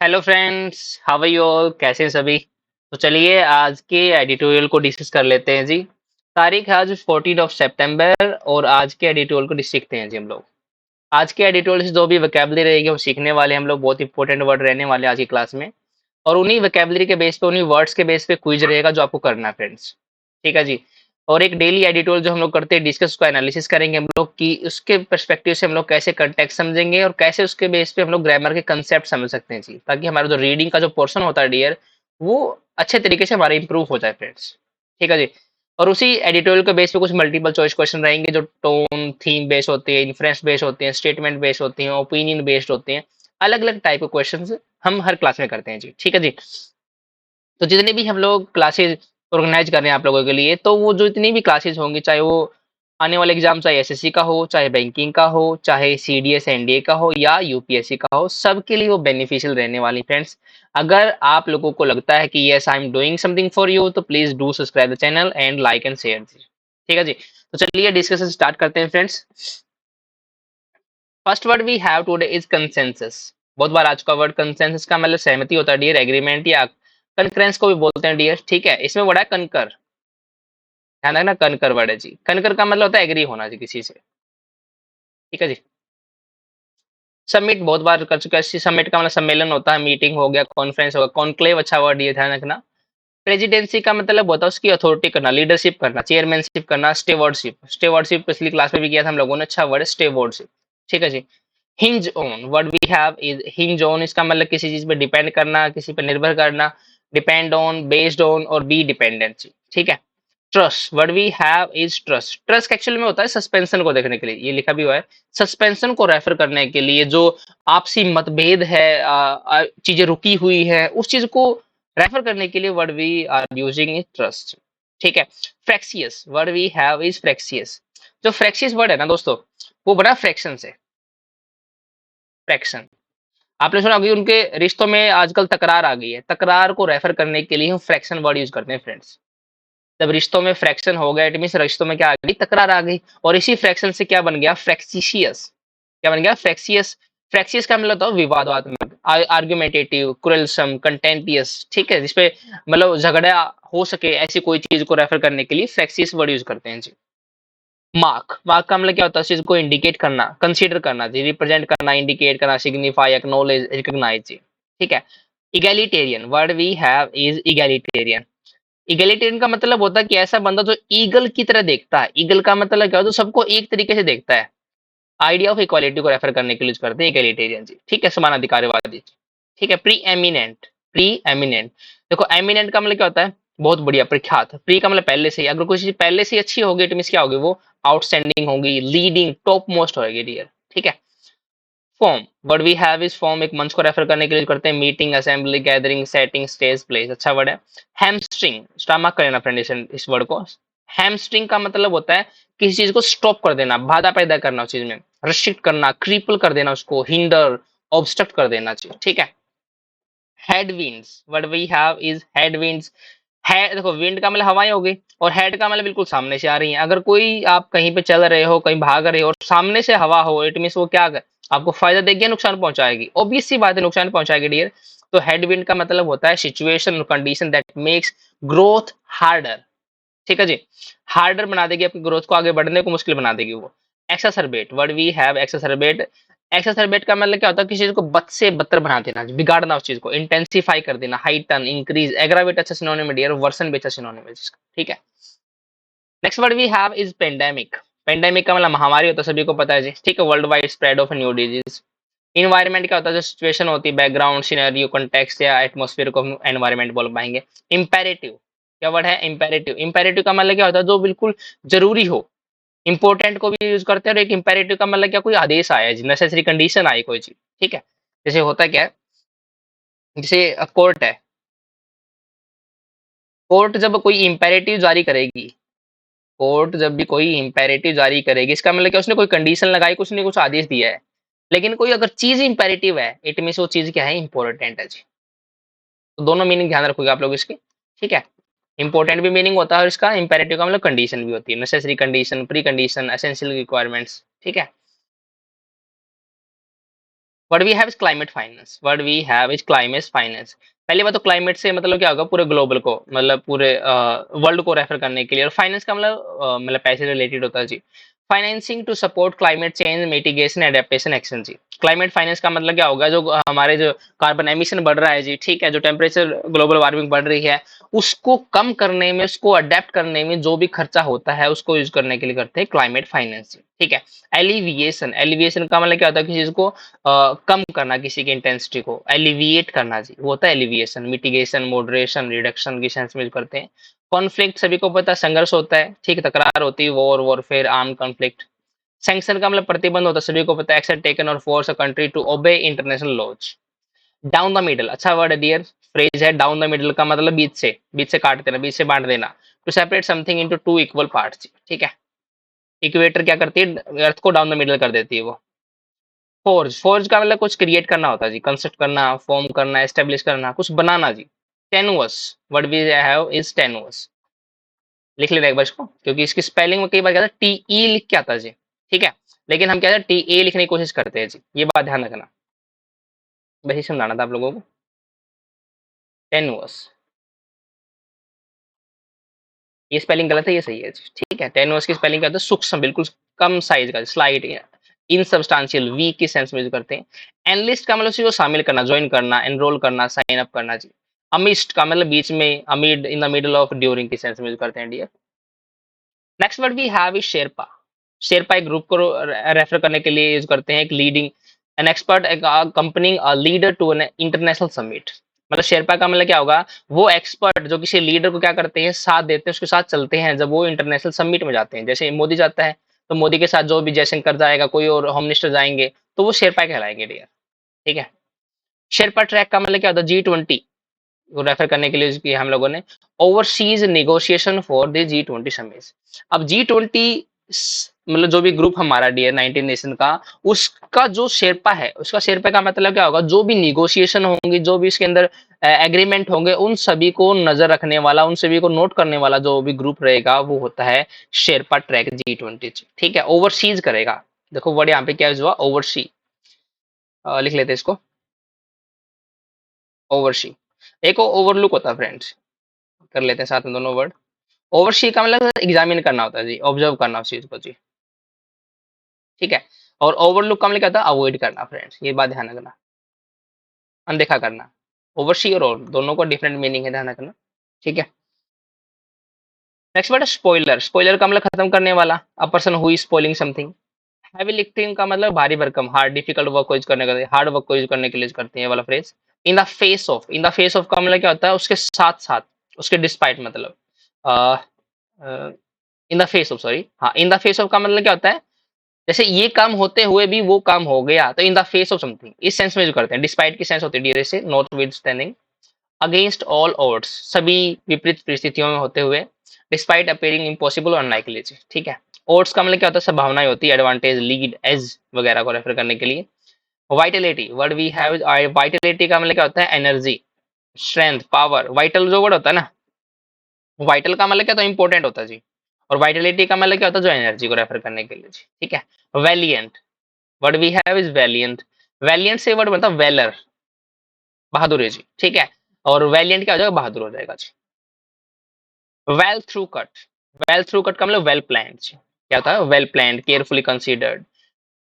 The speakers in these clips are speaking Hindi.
Hello friends, how are you all? कैसे हैं सभी? तो चलिए आज के एडिटोरियल को डिस्कस कर लेते हैं जी। तारीख है आज 14 ऑफ सितंबर और आज के एडिटोरियल को सीखते हैं जी हम लोग। आज के एडिटोरियल से जो भी वोकैबुलरी रहेगी वो सीखने वाले हैं हम लोग। बहुत इंपॉर्टेंट वर्ड रहने वाले हैं आज की क्लास में। और उन्हीं वोकैबुलरी के बेस पे, उन्हीं वर्ड्स के बेस पे क्विज रहेगा जो आपको करना है फ्रेंड्स। ठीक है जी। और एक डेली एडिटोरियल जो हम लोग करते हैं, डिस्कस को एनालिसिस करेंगे हम लोग कि उसके पर्सपेक्टिव से हम लोग कैसे कंटेक्स्ट समझेंगे और कैसे उसके बेस पे हम लोग ग्रामर के कंसेप्ट समझ सकते हैं जी, ताकि हमारा जो रीडिंग का जो पोर्शन होता है डियर, वो अच्छे तरीके से हमारा इंप्रूव हो जाए फ्रेंड्स। ठीक है जी। और उसी एडिटोरियल के बेस पे कुछ मल्टीपल चॉइस क्वेश्चन रहेंगे जो टोन थीम बेस्ड होते हैं, इन्फ्रेंस बेस्ड होते हैं, स्टेटमेंट बेस्ड होते हैं, ओपिनियन बेस्ड होते हैं। अलग अलग टाइप के क्वेश्चन हम हर क्लास में करते हैं जी। ठीक है जी। तो जितने भी हम लोग क्लासेस ऑर्गेनाइज कर रहे हैं आप लोगों के लिए, तो वो जो इतनी भी क्लासेस होंगी, चाहे वो आने वाले एग्जाम, चाहे एसएससी का हो, चाहे बैंकिंग का हो, चाहे सीडीएस एनडीए का हो या यूपीएससी का हो, सबके लिए वो बेनिफिशियल रहने वाली फ्रेंड्स। अगर आप लोगों को लगता है कि yes I am doing something for you, तो please do subscribe the channel and like and share जी। ठीक है जी। तो चलिए डिस्कशन स्टार्ट करते हैं friends. First word we have today is consensus. बहुत बार आज का वर्ड कंसेंसस का मतलब सहमति होता है डियर, एग्रीमेंट या कनकरेंस को भी बोलते हैं डियर। ठीक है, इसमें वर्ड है कनकर। ध्यान रखना, कनकर वर्ड है जी। कनकर का मतलब होता है एग्री होना जी किसी से। ठीक है जी। सबमिट बहुत बार कर चुका है। सबमिट का मतलब सम्मेलन होता है, मीटिंग हो गया, कॉन्फ्रेंस हो गया। कॉन्क्लेव अच्छा वर्ड ये ध्यान रखना। प्रेसिडेंसी का मतलब होता है उसकी अथॉरिटी करना, लीडरशिप करना, चेयरमैनशिप करना। स्टेवर्डशिप, स्टेवर्डशिप पिछली क्लास में भी किया था हम लोगों ने, अच्छा वर्ड स्टेवर्डशिप। ठीक है जी। Hinge on, word we have is hinge on. इसका मतलब किसी चीज पे डिपेंड करना, किसी पर निर्भर करना। डिपेंड ऑन, बेस्ड ऑन और बी डिपेंडेंसी। ठीक है। Trust, word we have is trust. Trust actual में होता है सस्पेंशन को देखने के लिए, ये लिखा भी हुआ है। सस्पेंशन को रेफर करने के लिए जो आपसी मतभेद है, चीजें रुकी हुई है, उस चीज को रेफर करने के लिए word we are using is trust. ठीक है। Fractious, word we have is fractious. जो फ्रैक्सियस वर्ड है ना दोस्तों, वो बना फ्रैक्शन से। फ्रैक्शन, आपने सुना होगा कि उनके रिश्तों में आजकल तकरार आ गई है। तकरार को रेफर करने के लिए हम फ्रैक्शन वर्ड यूज करते हैं फ्रेंड्स। जब रिश्तों में फ्रैक्शन हो गया, इट मीन रिश्तों में क्या आ गई, तकरार आ गई। और इसी फ्रैक्शन से क्या बन गया, फ्रैक्सिशियस। क्या बन गया, फ्रैक्सियस। फ्रैक्सियस का मतलब होता है विवादात्मक, आर्गुमेंटेटिव, क्रुएलसम, कंटेंटियस। ठीक है, जिसपे मतलब झगड़ा हो सके, ऐसी कोई चीज को रेफर करने के लिए फ्रैक्सियस वर्ड यूज करते हैं जी। मार्क, मार्क का मतलब क्या होता है, उस चीज को इंडिकेट करना, कंसीडर करना जी, रिप्रेजेंट करना, इंडिकेट करना, सिग्निफाई, एक्नॉलेज, रिकॉग्नाइज जी। ठीक है। Egalitarian, word we have is egalitarian. Egalitarian का मतलब होता है कि ऐसा बंदा जो ईगल की तरह देखता है। ईगल का मतलब क्या होता है, जो सबको एक तरीके से देखता है। आइडिया ऑफ इक्वालिटी को रेफर करने के लिए यूज करते हैं इगैलिटेरियन जी। ठीक है, समान अधिकारवादी। ठीक है। Pre eminent, pre eminent. देखो एमिनेंट का मतलब क्या होता है, बहुत बढ़िया, प्रख्यात। प्री का मतलब पहले से ही, अगर कोई चीज पहले से ही अच्छी होगी, इट मींस क्या होगी, वो आउटस्टैंडिंग होगी, लीडिंग, टॉप मोस्ट होगी डियर। ठीक है। Forum, word we have is forum, एक मंच को रेफर करने के लिए करते हैं। Meeting, assembly, gathering, setting, stage, place, अच्छा वर्ड है। हैमस्ट्रिंग, स्टमक कर लेना फ्रेंड इस वर्ड को। हैमस्ट्रिंग का मतलब होता है किसी चीज को स्टॉप कर देना, बाधा पैदा करना उस चीज में, रिस्ट्रिक्ट करना, क्रिपल कर देना उसको, हिंडर, ऑब्स्ट्रक्ट कर देना चाहिए। ठीक है। Headwinds, word we have is headwinds. है, देखो विंड का मतलब हवाएं हो गई, और हेड का मतलब बिल्कुल सामने से आ रही है। अगर कोई आप कहीं पे चल रहे हो, कहीं भाग रहे हो और सामने से हवा हो, इट मीन वो क्या आपको फायदा देगी या नुकसान पहुंचाएगी? ऑब्वियस सी बात है, नुकसान पहुंचाएगी डियर। तो हेडविंड का मतलब होता है situation, condition that makes growth harder. ठीक है जी। हार्डर बना देगी, आपकी ग्रोथ को आगे बढ़ने को मुश्किल बना देगी वो। एक्सासर्बेट, वर्ड वी हैव एक्सासर्बेट। एक्सासर्बेट का मतलब क्या होता है, किसी चीज को बद से बदतर बना देना, बिगाड़ना उस चीज को, इंटेंसिफाई कर देना, हाइटन, इंक्रीज। एग्रावेट अच्छा सिनोनिम है डियर, वर्सन भी अच्छा सिनोनिम है जिसका। ठीक है। Next word we have is pandemic. Pandemic का मतलब महामारी होता है, सभी को पता है जी। ठीक है, world wide spread of new disease. Environment क्या होता है, जो सिचुएशन होती है, बैकग्राउंड, सिनेरियो, कॉन्टेक्स्ट या एटमॉस्फेयर को हम एनवायरमेंट बोल पाएंगे। इंपेरेटिव, क्या वर्ड है, इंपेरेटिव। इंपेरेटिव का मतलब क्या होता है, जो बिल्कुल जरूरी हो। इंपोर्टेंट को भी यूज करते हैं। और एक इंपेरेटिव का मतलब क्या, कोई आदेश आया है, नेसेसरी कंडीशन आई कोई चीज। ठीक है। जैसे होता क्या है, जैसे कोर्ट है। कोर्ट जब कोई इंपेरेटिव जारी करेगी, कोर्ट जब भी कोई इंपेरेटिव जारी करेगी, इसका मतलब क्या, उसने कोई कंडीशन लगाई, कुछ ने कुछ आदेश दिया है। लेकिन कोई अगर चीज इंपेरेटिव है, इट मीन वो चीज क्या है, इंपॉर्टेंट है जी। तो दोनों मीनिंग ध्यान रखोगे आप लोग इसके। ठीक है। इंपॉर्टेंट भी मीनिंग होता है, और इसका इंपेरेटिव का मतलब कंडीशन भी होती है, necessary condition, precondition, essential requirements. ठीक है। What we have is climate finance, what we have is climate finance. पहली बात तो क्लाइमेट से मतलब क्या होगा, पूरे ग्लोबल को, मतलब पूरे वर्ल्ड को रेफर करने के लिए, और फाइनेंस का मतलब पैसे रिलेटेड होता है जी। Financing to support climate change mitigation adaptation action जी। क्लाइमेट फाइनेंस का मतलब क्या होगा, जो हमारे जो कार्बन एमिशन बढ़ रहा है जी, ठीक है, जो टेम्परेचर ग्लोबल वार्मिंग बढ़ रही है, उसको कम करने में, उसको अडेप्ट करने में जो भी खर्चा होता है, उसको यूज करने के लिए करते हैं क्लाइमेट फाइनेंस, ठीक है। एलिविएशन, एलिविएशन का मतलब क्या होता है, किसी चीज को कम करना, किसी की इंटेंसिटी को एलिविएट करना जी, वो होता है एलिविएशन। मिटिगेशन, मॉडरेशन, रिडक्शन की सेंस में यूज करते हैं। कॉन्फ्लिक्ट सभी को पता है, संघर्ष होता है, ठीक, तकरार होती है, war, warfare, arm conflict. Sanction का मतलब प्रतिबंध होता है, सभी को पता है, एक्शन टेकन और force a country to obey international laws. Down the middle, अच्छा वर्ड है डियर, फ्रेज है। डाउन द मिडल का मतलब बीच से काट देना, बीच से बांट देना। To separate something into two equal parts, ठीक है। इक्वेटर क्या करती है, अर्थ को डाउन द मिडल कर देती है वो। फोर्ज, फोर्ज का मतलब कुछ क्रिएट करना होता है जी, कंस्ट्रक्ट करना, फॉर्म करना, एस्टेब्लिश करना, कुछ बनाना जी। Tenuous, word we have is tenuous. लिख लेना एक बार इसको, क्योंकि इसकी स्पेलिंग में कई बार क्या था, टी ई लिख के आता है जी, ठीक है। लेकिन हम क्या है, टी ए लिखने की कोशिश करते हैं जी, ये बात ध्यान रखना, वही समझाना था आप लोगों को। टेनुअस, ये स्पेलिंग गलत है, ये सही है जी, ठीक है। टेनुअस की स्पेलिंग क्या होता है, सूक्ष्म, बिल्कुल कम साइज का, स्लाइट, इनसब्सटेंशियल, वीक की सेंस में यूज करते हैं। एनलिस्ट का मतलब उसी को शामिल करना, ज्वाइन करना, एनरोल करना, साइन अप करना जी। अमिस्ट का मतलब बीच में, amid, in the middle of, during की सेंस में यूज करते हैं dear. Next word we have is sherpa. Sherpa एक ग्रुप को रेफर करने के लिए यूज करते हैं, एक leading, an expert company leader to an international summit. मतलब शेरपा का मतलब क्या होगा, वो एक्सपर्ट जो किसी लीडर को क्या करते हैं, साथ देते हैं, उसके साथ चलते हैं जब वो इंटरनेशनल समिट में जाते हैं। जैसे मोदी जाता है, तो मोदी के साथ जो भी जयशंकर जाएगा, कोई और होम मिनिस्टर जाएंगे, तो वो शेरपा कहलाएंगे डियर, ठीक है। शेरपा ट्रैक का मतलब क्या होता है, G20 को रेफर करने के लिए यूज किया हम लोगों ने। Overseas negotiation for the G20 summit. अब G20 मतलब जो भी ग्रुप हमारा डियर 19 नेशन का, उसका जो शेरपा है, उसका शेरपा का मतलब क्या होगा, जो भी निगोशिएशन होंगी, जो भी इसके अंदर एग्रीमेंट होंगे, उन सभी को नजर रखने वाला, उन सभी को नोट करने वाला जो भी ग्रुप रहेगा, वो होता है शेरपा ट्रैक G20, ठीक है। ओवरसीज करेगा, देखो वर्ड यहाँ पे क्या यूज हुआ, ओवरसी, लिख लेते हैं इसको, ओवरसी। एक ओवरलुक होता है फ्रेंड्स, कर लेते हैं साथ में दोनों वर्ड। ओवरसी का मतलब एग्जामिन करना होता है जी, ऑब्जर्व करना उस चीज को जी, ठीक है। और ओवरलुक का मतलब क्या होता है, अवॉइड करना फ्रेंड्स, ये बात ध्यान रखना, अनदेखा करना। ओवरसी और दोनों को डिफरेंट मीनिंग है, ध्यान रखना, ठीक है। नेक्स्ट वर्ड है स्पॉइलर। स्पॉइलर का मतलब खत्म करने वाला, a person who is spoiling something. Heavy lifting का मतलब भारी भरकम, हार्ड, डिफिकल्ट वर्क को यूज करने का, हार्ड वर्क को यूज करने के लिए यूज करते हैं ये वाला phrase. In the face of, in the face of का मतलब क्या होता है, उसके साथ साथ, उसके डिस्पाइट, मतलब इन द फेस ऑफ, सॉरी, हाँ, इन द फेस ऑफ का मतलब क्या होता है, जैसे ये काम होते हुए भी वो काम हो गया, तो इन द फेस ऑफ समथिंग, इस सेंस में जो करते हैं। डिस्पाइट की सेंस होती है डियर से, not with standing. Against all odds, सभी विपरीत परिस्थितियों में होते हुए। डिस्पाइट अपेयरिंग इम्पॉसिबल और अनलाइकली, ठीक है। ओड्स का मतलब क्या होता है, संभावनाएं होती है, एडवांटेज, लीड, एज वगैरह को रेफर करने के लिए। Vitality, word we have, vitality का मतलब क्या होता है, एनर्जी, स्ट्रेंथ, पावर। वाइटल जो वर्ड होता है ना, वाइटल का मतलब क्या होता है, इंपॉर्टेंट होता है जी। और वाइटलिटी का मतलब क्या होता है, जो एनर्जी को रेफर करने के लिए जी, ठीक है। Valiant, word we have is valiant. Valiant से वर्ड बनता है वेलर, बहादुर है जी, ठीक है। और वैलियंट क्या हो जाएगा, बहादुर हो जाएगा जी। Well through cut, well through cut का मतलब वेल प्लान्ड, क्या होता है, well planned, carefully considered.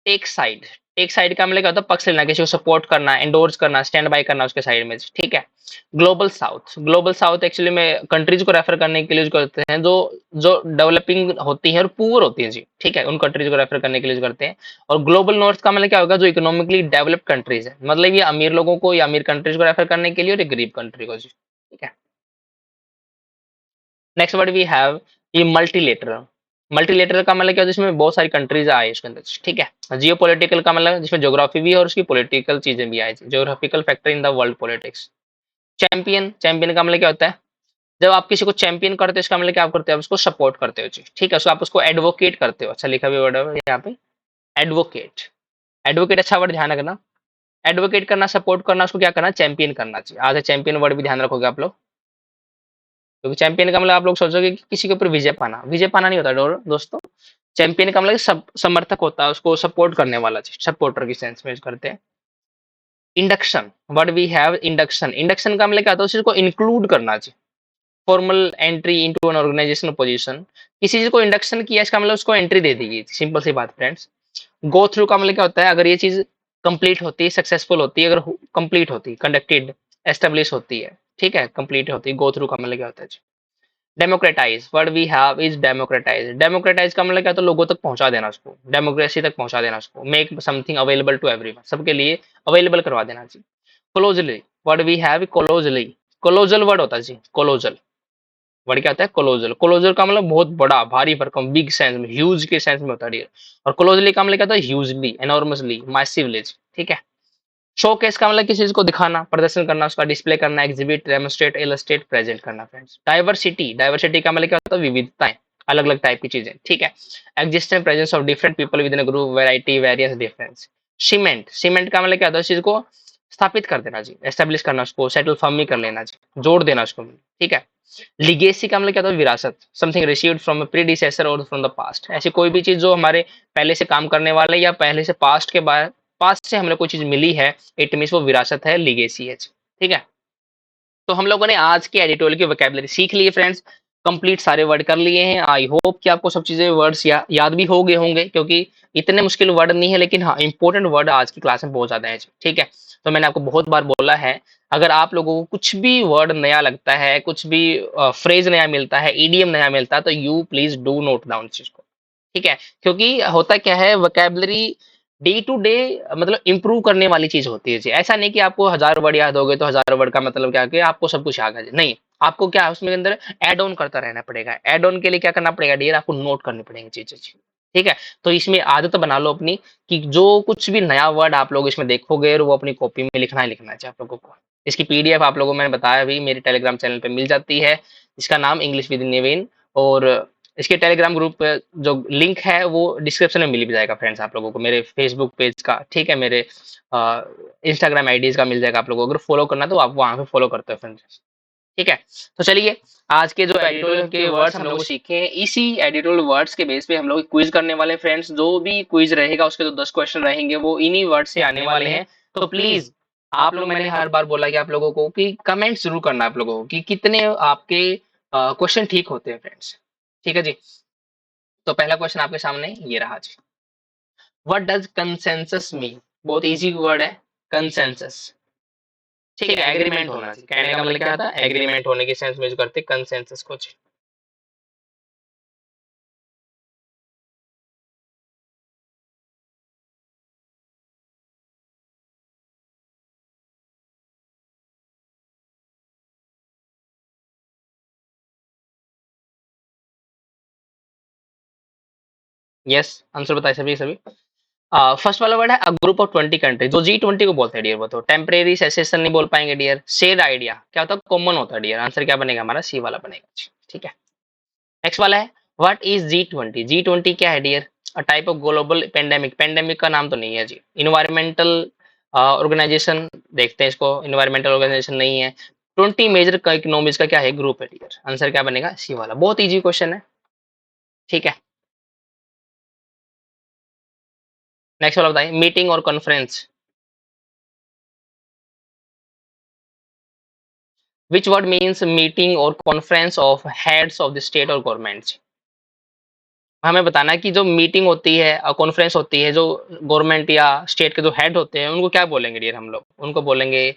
Take side, take side का मतलब क्या होता है, पक्ष लेना, किसी को सपोर्ट करना, एंडोर्स करना, स्टैंड बाय करना उसके साइड में, ठीक है। Global south, global south actually में कंट्रीज को रेफर करने के लिए यूज करते हैं, जो जो डेवलपिंग होती है और पुअर होती है जी, ठीक है, उन कंट्रीज को रेफर करने के लिए यूज करते हैं। और ग्लोबल नॉर्थ का मतलब क्या होगा, जो इकोनॉमिकली डेवलप्ड कंट्रीज है, मतलब ये अमीर लोगों को या अमीर कंट्रीज को रेफर करने के लिए, और एक गरीब कंट्री को जी, ठीक है। नेक्स्ट वर्ड वी हैव ये मल्टीलेटरल। मल्टीलेटरल का मतलब क्या होता है, जिसमें बहुत सारी कंट्रीज आए इसके अंदर, ठीक है। जियो पॉलिटिकल का मतलब जिसमें ज्योग्राफी भी है और उसकी पॉलिटिकल चीजें भी आए, geographical factor in the world politics. Champion, champion का मतलब क्या होता है, जब आप किसी को चैंपियन करते हो, इसका मतलब क्या आप करते हो, आप उसको सपोर्ट करते हो जी, ठीक है, उसको आप उसको एडवोकेट करते हो। अच्छा लिखा भी वर्ड है यहाँ पे, एडवोकेट। एडवोकेट अच्छा वर्ड, ध्यान रखना। एडवोकेट करना, सपोर्ट करना, उसको क्या करना, चैंपियन करना चाहिए। आज चैंपियन वर्ड भी ध्यान रखोगे आप लोग, क्योंकि चैंपियन का मतलब आप लोग सोचोगे कि किसी के ऊपर विजय पाना, विजय पाना नहीं होता दोस्तों। चैंपियन का मतलब समर्थक होता है, उसको सपोर्ट करने वाला, सपोर्टर की सेंस में यूज करते हैं। Induction, what we have induction, induction का मतलब क्या होता है, उस चीज को इंक्लूड करना चाहिए। Formal entry into an organisation position, किसी चीज को इंडक्शन किया इसका मतलब उसको एंट्री दे दी, सिंपल सी बात फ्रेंड्स। गो थ्रू का मतलब क्या होता है, अगर ये चीज कंप्लीट होती है, सक्सेसफुल होती है, अगर कंप्लीट होती है, कंडक्टेड, एस्टेब्लिश होती है, ठीक है, कंप्लीट होती है, गो थ्रू का मतलब क्या होता है। Democratise, word we have is democratise, democratise का मतलब क्या, तो लोगों तक पहुंचा देना उसको, डेमोक्रेसी तक पहुंचा देना उसको, make something available to everyone, सबके लिए अवेलेबल करवा देना चाहिए। Colossally, word we have colossally, colossal word होता है जी, कोलोजल वर्ड क्या होता है, कोलोजल, कोलोजल का मतलब बहुत बड़ा, भारी भरकम, बिग सेंस में, ह्यूज के सेंस में होता है। और कोलोजली का मतलब क्या होता है, ह्यूजली, एनॉर्मसली, मैसिवली, ठीक है। शो केस का मतलब किसी चीज को दिखाना, प्रदर्शन करना, उसका डिस्प्ले करना, एग्जिबिट, डेमोस्ट्रेट, इलस्ट्रेट, प्रेजेंट करना फ्रेंड्स। डाइवर्सिटी, डाइवर्सिटी का मतलब क्या होता है, विविधताएं, अलग अलग टाइप की चीजें, ठीक है। Existence presence of different people with in group, variety, various, difference. Cement, cement का मतलब क्या होता है, इस चीज को स्थापित कर देना जी, एस्टेब्लिश करना, उसको सेटल फर्मी कर लेना जी, जोड़ देना उसको, ठीक है। लिगेसी का मतलब क्या होता है, विरासत, something received from a predecessor और फ्रॉम द पास्ट, ऐसी कोई भी चीज जो हमारे पहले से काम करने वाले या पहले से पास्ट के बाद, पास्ट से हमें कोई चीज मिली है, इट मीन्स वो विरासत है, लिगेसी है, ठीक है। तो हम लोगों ने आज के एडिटोरियल की वोकैबुलरी सीख ली है फ्रेंड्स, कंप्लीट सारे वर्ड कर लिए हैं। आई होप कि आपको सब चीजें वर्ड्स याद भी हो गए होंगे, क्योंकि इतने मुश्किल वर्ड नहीं है, लेकिन हाँ इंपॉर्टेंट वर्ड आज की क्लास में बहुत ज्यादा है, ठीक है। तो मैंने आपको बहुत बार बोला है, अगर आप लोगों को कुछ भी वर्ड नया लगता है, कुछ भी फ्रेज नया मिलता है, ईडीएम नया मिलता है, तो you please do not down चीज को, ठीक है। क्योंकि होता क्या है, वोकैबुलरी डे टू डे मतलब इंप्रूव करने वाली चीज होती है जी। ऐसा नहीं कि आपको 1000 वर्ड याद हो गए तो 1000 वर्ड का मतलब क्या कि आपको सब कुछ आ गया जी, नहीं। आपको क्या है, उसमें अंदर ऐड ऑन करता रहना पड़ेगा। ऐड ऑन के लिए क्या करना पड़ेगा डियर, आपको नोट करनी पड़ेंगी चीजें, ठीक है। तो इसमें आदत बना लो अपनी, कि जो कुछ भी नया वर्ड आप लोग इसमें देखोगे, वो अपनी कॉपी में लिखना ही लिखना चाहिए आप लोगों को। इसकी पीडीएफ आप लोगों को मैंने बताया अभी मेरे टेलीग्राम चैनल पे मिल जाती है, इसका नाम इंग्लिश विद निविन। और इसके टेलीग्राम ग्रुप पे जो लिंक है वो डिस्क्रिप्शन में मिल भी जाएगा फ्रेंड्स आप लोगों को, मेरे फेसबुक पेज का, ठीक है, मेरे इंस्टाग्राम आईडीज का मिल जाएगा आप लोगों को। अगर फॉलो करना तो आप वहां पे फॉलो करते हो फ्रेंड्स, ठीक है। तो चलिए, आज के जो एडिटोरियल के वर्ड्स हम लोग सीखे हैं, इसी एडिटोरियल वर्ड्स के बेस पे हम लोग क्विज करने वाले हैं फ्रेंड्स। जो भी क्विज रहेगा उसके जो 10 क्वेश्चन रहेंगे वो इन्हीं वर्ड से आने वाले हैं। तो प्लीज आप लोग, मैंने हर बार बोला कि आप लोगों को कि कमेंट जरूर करना आप लोगों को कि कितने आपके क्वेश्चन ठीक होते हैं फ्रेंड्स, ठीक है जी। तो पहला क्वेश्चन आपके सामने ये रहा जी, व्हाट डज कंसेंसस मीन। बहुत इजी वर्ड है, कंसेंसस, ठीक है, एग्रीमेंट होना चाहिए। कहने का मतलब क्या था, एग्रीमेंट होने के सेंस में यूज करते कंसेंसस को। यस, आंसर बताइए सभी सभी। फर्स्ट वाला वर्ड है अ ग्रुप ऑफ 20 कंट्री, जो G20 को बोलते हैं डियर। बताओ, टेम्परेरी सेसेशन नहीं बोल पाएंगे डियर। शेड आइडिया क्या होता है, कॉमन होता है डियर। आंसर क्या बनेगा हमारा, सी वाला बनेगा, ठीक है। नेक्स्ट वाला है, व्हाट इज G20, G20 क्या है dear. A type of global pandemic, pandemic का नाम तो नहीं है जी। इन्वायरमेंटल ऑर्गेनाइजेशन, देखते हैं इसको, इन्वायरमेंटल ऑर्गेनाइजेशन नहीं है। 20 मेजर का इकोनॉमीज का क्या है, ग्रुप है डियर। आंसर क्या बनेगा, सी वाला। बहुत इजी क्वेश्चन है, ठीक है। नेक्स्ट वाला बताइए, मीटिंग और conference. Which word means meeting or conference of heads of the state or government। हमें बताना है कि जो मीटिंग होती है और कॉन्फ्रेंस होती है, जो गवर्नमेंट या स्टेट के जो हेड होते हैं, उनको क्या बोलेंगे डियर हम लोग, उनको बोलेंगे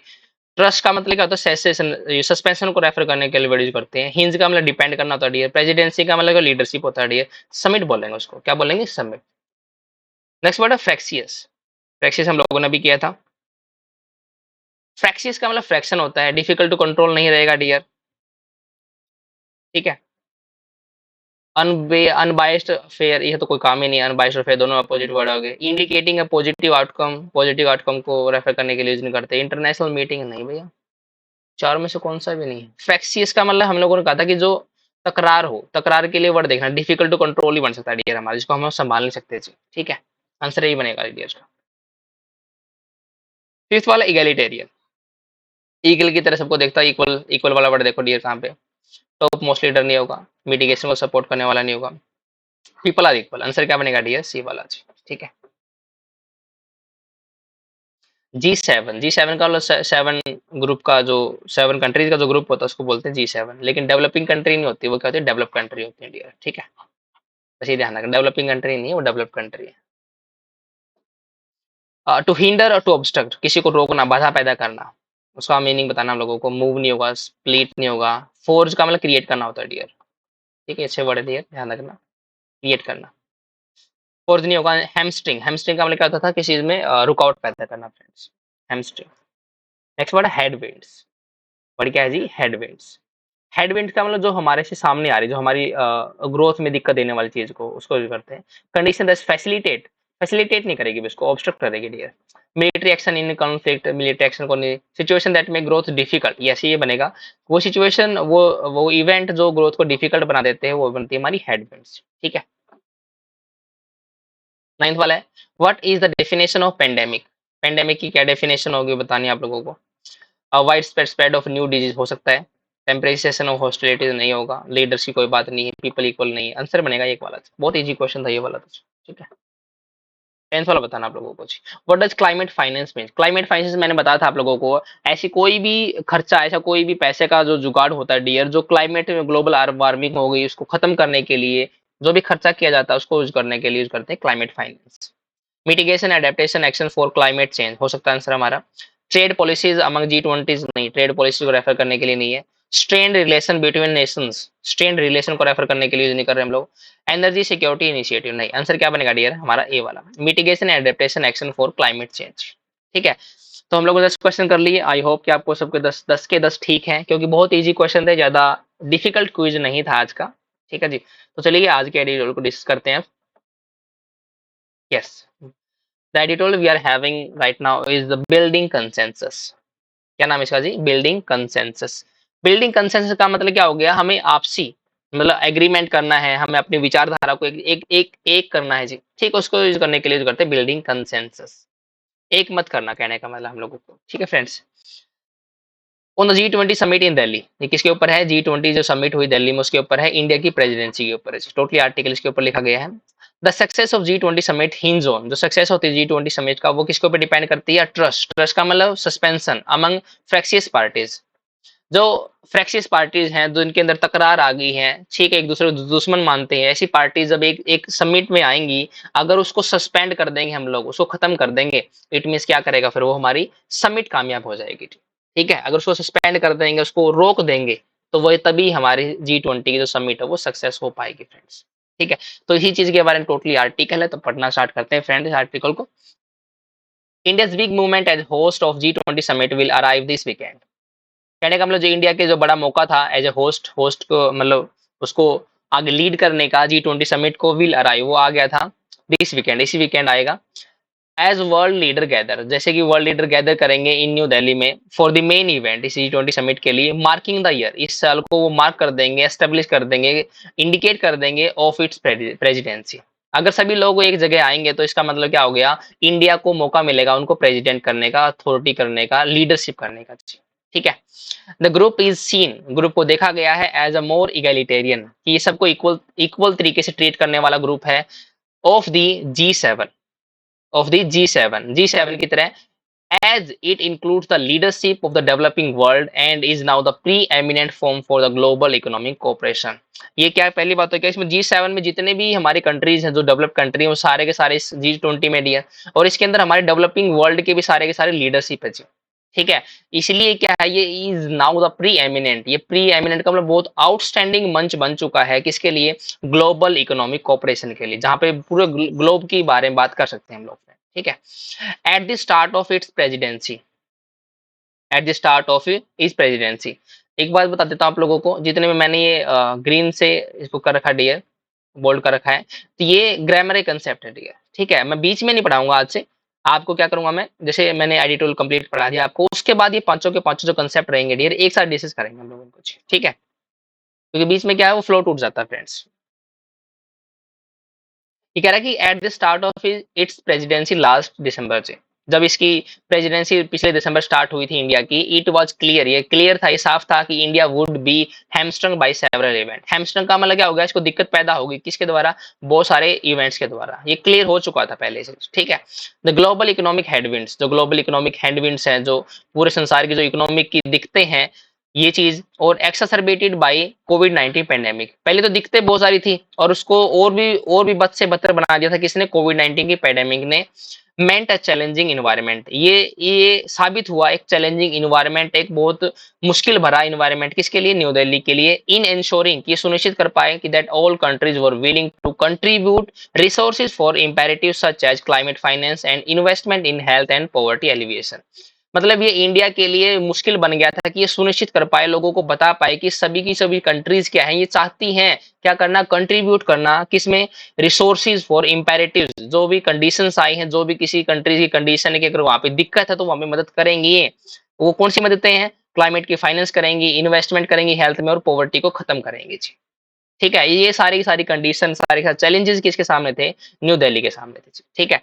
ट्रस्ट। का मतलब क्या होता है, सेसेशन, सस्पेंशन को रेफर करने के लिए वर्ड यूज करते हैं। हिंज का मतलब डिपेंड करना होता है डियर। प्रेसिडेंसी का मतलब लीडरशिप होता है डियर। समिट बोलेंगे उसको, क्या बोलेंगे, समिट। नेक्स्ट वर्ड है फ्रैक्सियस, फ्रैक्सियस हम लोगों ने भी किया था। फ्रैक्सियस का मतलब फ्रैक्शन होता है, डिफिकल्ट टू कंट्रोल नहीं रहेगा डियर, ठीक है। अनबायस्ड फेयर, ये तो कोई काम ही नहीं है। अनबायस्ड और फेयर दोनों अपोजिट वर्ड हो गए। Indicating a positive outcome, positive outcome को रेफर करने के लिए यूज नहीं करते। इंटरनेशनल मीटिंग नहीं भैया, चारों में से कौन सा भी नहीं है। फैक्सियस का मतलब हम लोगों ने कहा था कि जो तकरार हो, तकरार के लिए वर्ड देखना। डिफिकल्ट टू कंट्रोल ही बन सकता है डियर हमारा, जिसको हम संभाल नहीं सकते जी, ठीक है। आंसर यही बनेगा डियर का। फिफ्थ वाला इगैलिटेरियन, ईगल की तरह सबको देखता है, इक्वल, इक्वल वाला वर्ड देखो डियर कहाँ पे। टॉप मोस्ट लीडर नहीं होगा, मिटिगेशन को सपोर्ट करने वाला नहीं होगा। पीपल आर इक्वल, आंसर क्या बनेगा डियर, सी वाला जी, ठीक है। जी7 का मतलब 7 ग्रुप का जो 7 कंट्रीज का जो ग्रुप होता है उसको बोलते हैं जी7, लेकिन डेवलपिंग कंट्री नहीं होती, वो क्या होती है, डेवलप कंट्री होती है डियर, ठीक है। बस ये ध्यान रखना, डेवलपिंग कंट्री नहीं है, वो डेवलप कंट्री है। टू हिंडर और टू ऑब्स्ट्रक्ट, किसी को रोकना, बाधा पैदा करना, उसका मीनिंग बताना हम लोगों को। मूव नहीं होगा, स्प्लिट नहीं होगा। फोर्ज का मतलब क्रिएट करना होता है डियर, ठीक है, अच्छे वर्ड है डियर, ध्यान रखना, क्रिएट करना। फोर्ज नहीं होगा। हैमस्ट्रिंग, हैमस्ट्रिंग का मतलब क्या होता था, किसी चीज में रुकावट पैदा करना फ्रेंड्स, हैमस्ट्रिंग। नेक्स्ट वर्ड है हेडविंड्स। वर्ड क्या है जी, हेडविंड्स। हेडविंड का मतलब जो हमारे से सामने आ रही, जो हमारी ग्रोथ में दिक्कत देने वाली चीज को, उसको यूज करते हैं। कंडीशन दस फैसिलिटेट, फैसिलिटेट नहीं करेगी उसको, ऑब्स्ट्रक्ट करेगी dear. Military action in conflict, military action को नहीं। Situation that make growth difficult, yes ये बनेगा। वो सिचुएशन, वो इवेंट जो ग्रोथ को डिफिकल्ट बना देते हैं, वो बनती है हमारी हेडविंड्स, ठीक है। नाइन्थ वाला है, what is the definition of pandemic. Pandemic की क्या डेफिनेशन होगी बतानी है आप लोगों को। Wide spread spread of new disease हो सकता है। टेम्परेचर ऑफ हॉस्टिलिटीज नहीं होगा। लीडर्स की कोई बात नहीं है। पीपल इक्वल नहीं है। आंसर बनेगा एक वाला, बहुत इजी क्वेश्चन था ये वाला तो, ठीक है। 10th वाला बताना आप लोगों को। What does climate finance mean. Climate finance मैंने बताया था आप लोगों को, ऐसी कोई भी खर्चा, ऐसा कोई भी पैसे का जो जुगाड़ होता है डियर, जो क्लाइमेट में ग्लोबल वार्मिंग हो गई उसको खत्म करने के लिए जो भी खर्चा किया जाता है उसको यूज करने के लिए यूज करते हैं climate finance. Mitigation adaptation action for climate change हो सकता है आंसर हमारा। ट्रेड पॉलिसीज अमंग जी20 नहीं, ट्रेड पॉलिसी को रेफर करने के लिए नहीं है। Strain relation between Nations, strain relation को रेफर करने के लिए यूज नहीं कर रहे हम लोग। एनर्जी सिक्योरिटी इनिशिएटिव नहीं, आंसर क्या बनेगा डियर हमारा ए वाला, mitigation adaptation action for climate change, ठीक है। तो हम लोग 10 क्वेश्चन कर लिए। आई होप कि आपको सबके 10 के 10 ठीक हैं, क्योंकि बहुत इजी क्वेश्चन थे, ज्यादा डिफिकल्ट क्विज नहीं था आज का, ठीक है जी। तो चलिए आज के एडिटोरियल को डिस्कस करते हैं। Yes, the editorial we are having right now is the building consensus। क्या नाम है इसका जी, बिल्डिंग कंसेंसस। बिल्डिंग कंसेंसस का मतलब क्या हो गया, हमें आपसी मतलब एग्रीमेंट करना है, हमें अपनी विचारधारा को एक करना है जी, ठीक है। उसको यूज करने के लिए यूज करते हैं बिल्डिंग कंसेंसस। एक मत करना कहने का मतलब हम लोगों को, ठीक है friends. On the G20 summit in Delhi, ये किसके ऊपर है, G20 जो समिट हुई दिल्ली में उसके ऊपर है, इंडिया की प्रेसिडेंसी के ऊपर है। टोटली आर्टिकल इसके ऊपर लिखा गया है। The success of G20 summit hinge on, जो सक्सेस होती है G20 समिट का वो किसके ऊपर डिपेंड करती है, ट्रस्ट। ट्रस्ट का मतलब सस्पेंशन अमंग फ्रैक्शियस पार्टीज। जो फ्रैक्शियस पार्टीज हैं, जो इनके अंदर तकरार आ गई है, ठीक है, एक दूसरे को दुश्मन मानते हैं, ऐसी पार्टीज जब एक एक समिट में आएंगी, अगर उसको सस्पेंड कर देंगे हम लोग, उसको खत्म कर देंगे, इट मीन्स क्या करेगा फिर वो, हमारी समिट कामयाब हो जाएगी, ठीक है। अगर उसको सस्पेंड कर देंगे, उसको रोक देंगे, तो वो तभी हमारी G20 की जो समिट है वो सक्सेस हो पाएगी फ्रेंड्स, ठीक है। तो इसी चीज के बारे में टोटली आर्टिकल है, तो पढ़ना स्टार्ट करते हैं फ्रेंड्स इस आर्टिकल को। India's big movement as host of G20 summit will arrive this weekend. कहने का मतलब जो इंडिया के जो बड़ा मौका था एज ए होस्ट, होस्ट को मतलब उसको आगे लीड करने का G20 समिट को, विल अराइव वो आ गया था दिस वीकेंड, इसी वीकेंड आएगा। एज वर्ल्ड लीडर गैदर, जैसे कि वर्ल्ड लीडर गैदर करेंगे इन न्यू दिल्ली में फॉर द मेन इवेंट, इस G20 समिट के लिए, मार्किंग द ईयर, इस साल को वो मार्क कर देंगे, एस्टेब्लिश कर देंगे, इंडिकेट कर देंगे ऑफ इट्स प्रेसिडेंसी। अगर सभी लोग एक जगह आएंगे तो इसका मतलब क्या हो गया, इंडिया को मौका मिलेगा उनको प्रेसिडेंट करने का, अथॉरिटी करने का, लीडरशिप करने का, ठीक है। The group is seen, group को देखा गया है एज अ मोर इगैलिटेरियन, कि ये सबको इक्वल इक्वल तरीके से ट्रीट करने वाला ग्रुप है, of the G7, of the G7, G7 की तरह, as it includes the leadership of the developing world and is now the preeminent form for the global economic cooperation। ये क्या है, पहली बात तो क्या, इसमें G7 में जितने भी हमारी कंट्रीज हैं जो डेवलप कंट्री हैं वो सारे के सारे इस G20 में दिए, और इसके अंदर हमारे डेवलपिंग वर्ल्ड के भी सारे के सारे लीडरशिप है जी, ठीक है। इसलिए क्या है, ये is now the pre eminent, ये प्री एमिनेंट का मतलब बहुत आउटस्टैंडिंग मंच बन चुका है, किसके लिए, ग्लोबल इकोनॉमिक कोऑपरेशन के लिए, जहां पे पूरे ग्लोब की बारे में बात कर सकते हैं हम लोग, ठीक है। Eight the start of its presidency, eight the start of इस प्रेसिडेंसी, एक बात बता देता हूँ आप लोगों को, जितने में मैंने ये ग्रीन से इसको कर रखा डियर, बोल्ड कर रखा है, तो ये ग्रामर कंसेप्ट है डियर, ठीक है। मैं बीच में नहीं पढ़ाऊंगा आज से, आपको क्या करूंगा मैं, जैसे मैंने एडिटोरियल कंप्लीट पढ़ा दिया आपको, उसके बाद ये पांचों के पांचों जो कंसेप्ट रहेंगे डियर एक साथ डिस्कस करेंगे हम लोग उनको, ठीक है। क्योंकि बीच में क्या है, वो फ्लो टूट जाता है फ्रेंड्स। ये कह रहा है कि at the start of its presidency last दिसंबर से, जब इसकी प्रेसिडेंसी पिछले दिसंबर स्टार्ट हुई थी इंडिया की, इट वाज क्लियर, ये क्लियर था, ये साफ था कि India would be hamstrung by several event. Hamstrung का मतलब क्या हो गया, इसको दिक्कत पैदा होगी किसके द्वारा, बहुत सारे इवेंट्स के द्वारा, ये क्लियर हो चुका था पहले से, ठीक है। द ग्लोबल इकोनॉमिक हेडविंड्स, जो ग्लोबल इकोनॉमिक हेडविंड्स हैं, जो पूरे संसार की जो इकोनॉमिक की दिक्कतें हैं, ये चीज, और एक्सासर्बेटेड बाय कोविड 19 पेंडेमिक, पहले तो दिक्कतें बहुत सारी थी और उसको और भी बद से बदतर बना दिया था किसने, कोविड 19 की पेंडेमिक ने। मेंट अ चैलेंजिंग इन्वायरमेंट, ये साबित हुआ एक चैलेंजिंग इन्वायरमेंट, एक बहुत मुश्किल भरा इन्वायरमेंट किसके लिए, न्यू दिल्ली के लिए, इन इंश्योरिंग, ये सुनिश्चित कर पाए कि that all countries were willing to contribute resources for imperative such as climate finance and investment in health and poverty alleviation. मतलब ये इंडिया के लिए मुश्किल बन गया था कि ये सुनिश्चित कर पाए, लोगों को बता पाए कि सभी की सभी कंट्रीज क्या है, ये चाहती हैं क्या करना, कंट्रीब्यूट करना किसमें, रिसोर्सेज फॉर इम्पेरेटिव, जो भी कंडीशंस आई हैं, जो भी किसी कंट्री की कंडीशन है कि अगर वहां पे दिक्कत है तो वहां पे मदद करेंगी ये, वो कौन सी मददें हैं, क्लाइमेट की फाइनेंस करेंगी, इन्वेस्टमेंट करेंगी हेल्थ में, और पॉवर्टी को खत्म करेंगी जी, ठीक है। ये सारी की सारी कंडीशन, सारे चैलेंजेस किसके सामने थे, न्यू दिल्ली के सामने थे, ठीक है।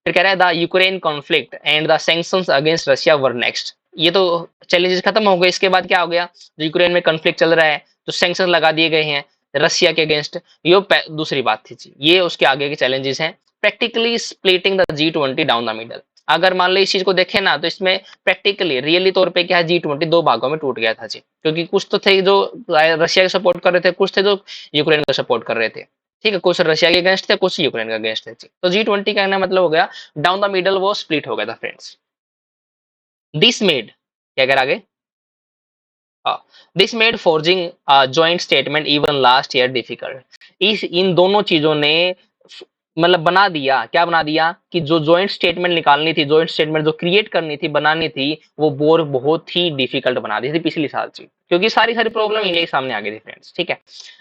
फिर कह रहा है the Ukraine conflict and the sanctions against Russia were next, ये तो चैलेंजेस खत्म हो गए, इसके बाद क्या हो गया, जो यूक्रेन में कॉन्फ्लिक्ट चल रहा है तो सैंक्शन लगा दिए गए हैं रशिया के अगेंस्ट, ये दूसरी बात थी जी, ये उसके आगे के चैलेंजेस हैं। Practically splitting the G20 down the middle, अगर मान लो इस चीज को देखें ना, तो इसमें प्रैक्टिकली रियली तौर पे क्या है, G20 दो भागों में टूट गया था जी, क्योंकि कुछ तो थे जो रशिया को सपोर्ट कर रहे थे, कुछ थे जो यूक्रेन को सपोर्ट कर रहे थे, ठीक है, कुछ रशिया के अगेंस्ट थे, कुछ यूक्रेन के अगेंस्ट थे, तो G20 का कहना मतलब हो गया डाउन द मिडल वो स्प्लिट हो गया था फ्रेंड्स। दिस मेड, क्या कह रहा आगे, this made forging joint statement even last year difficult, इस इन दोनों चीजों ने मतलब बना दिया, क्या बना दिया कि जो जॉइंट स्टेटमेंट निकालनी थी, जॉइंट स्टेटमेंट जो क्रिएट करनी थी, बनानी थी, वो बोर बहुत ही डिफिकल्ट बना दी थी पिछली साल से, क्योंकि सारी सारी प्रॉब्लम इंडिया के सामने आ गई थी फ्रेंड्स, ठीक है।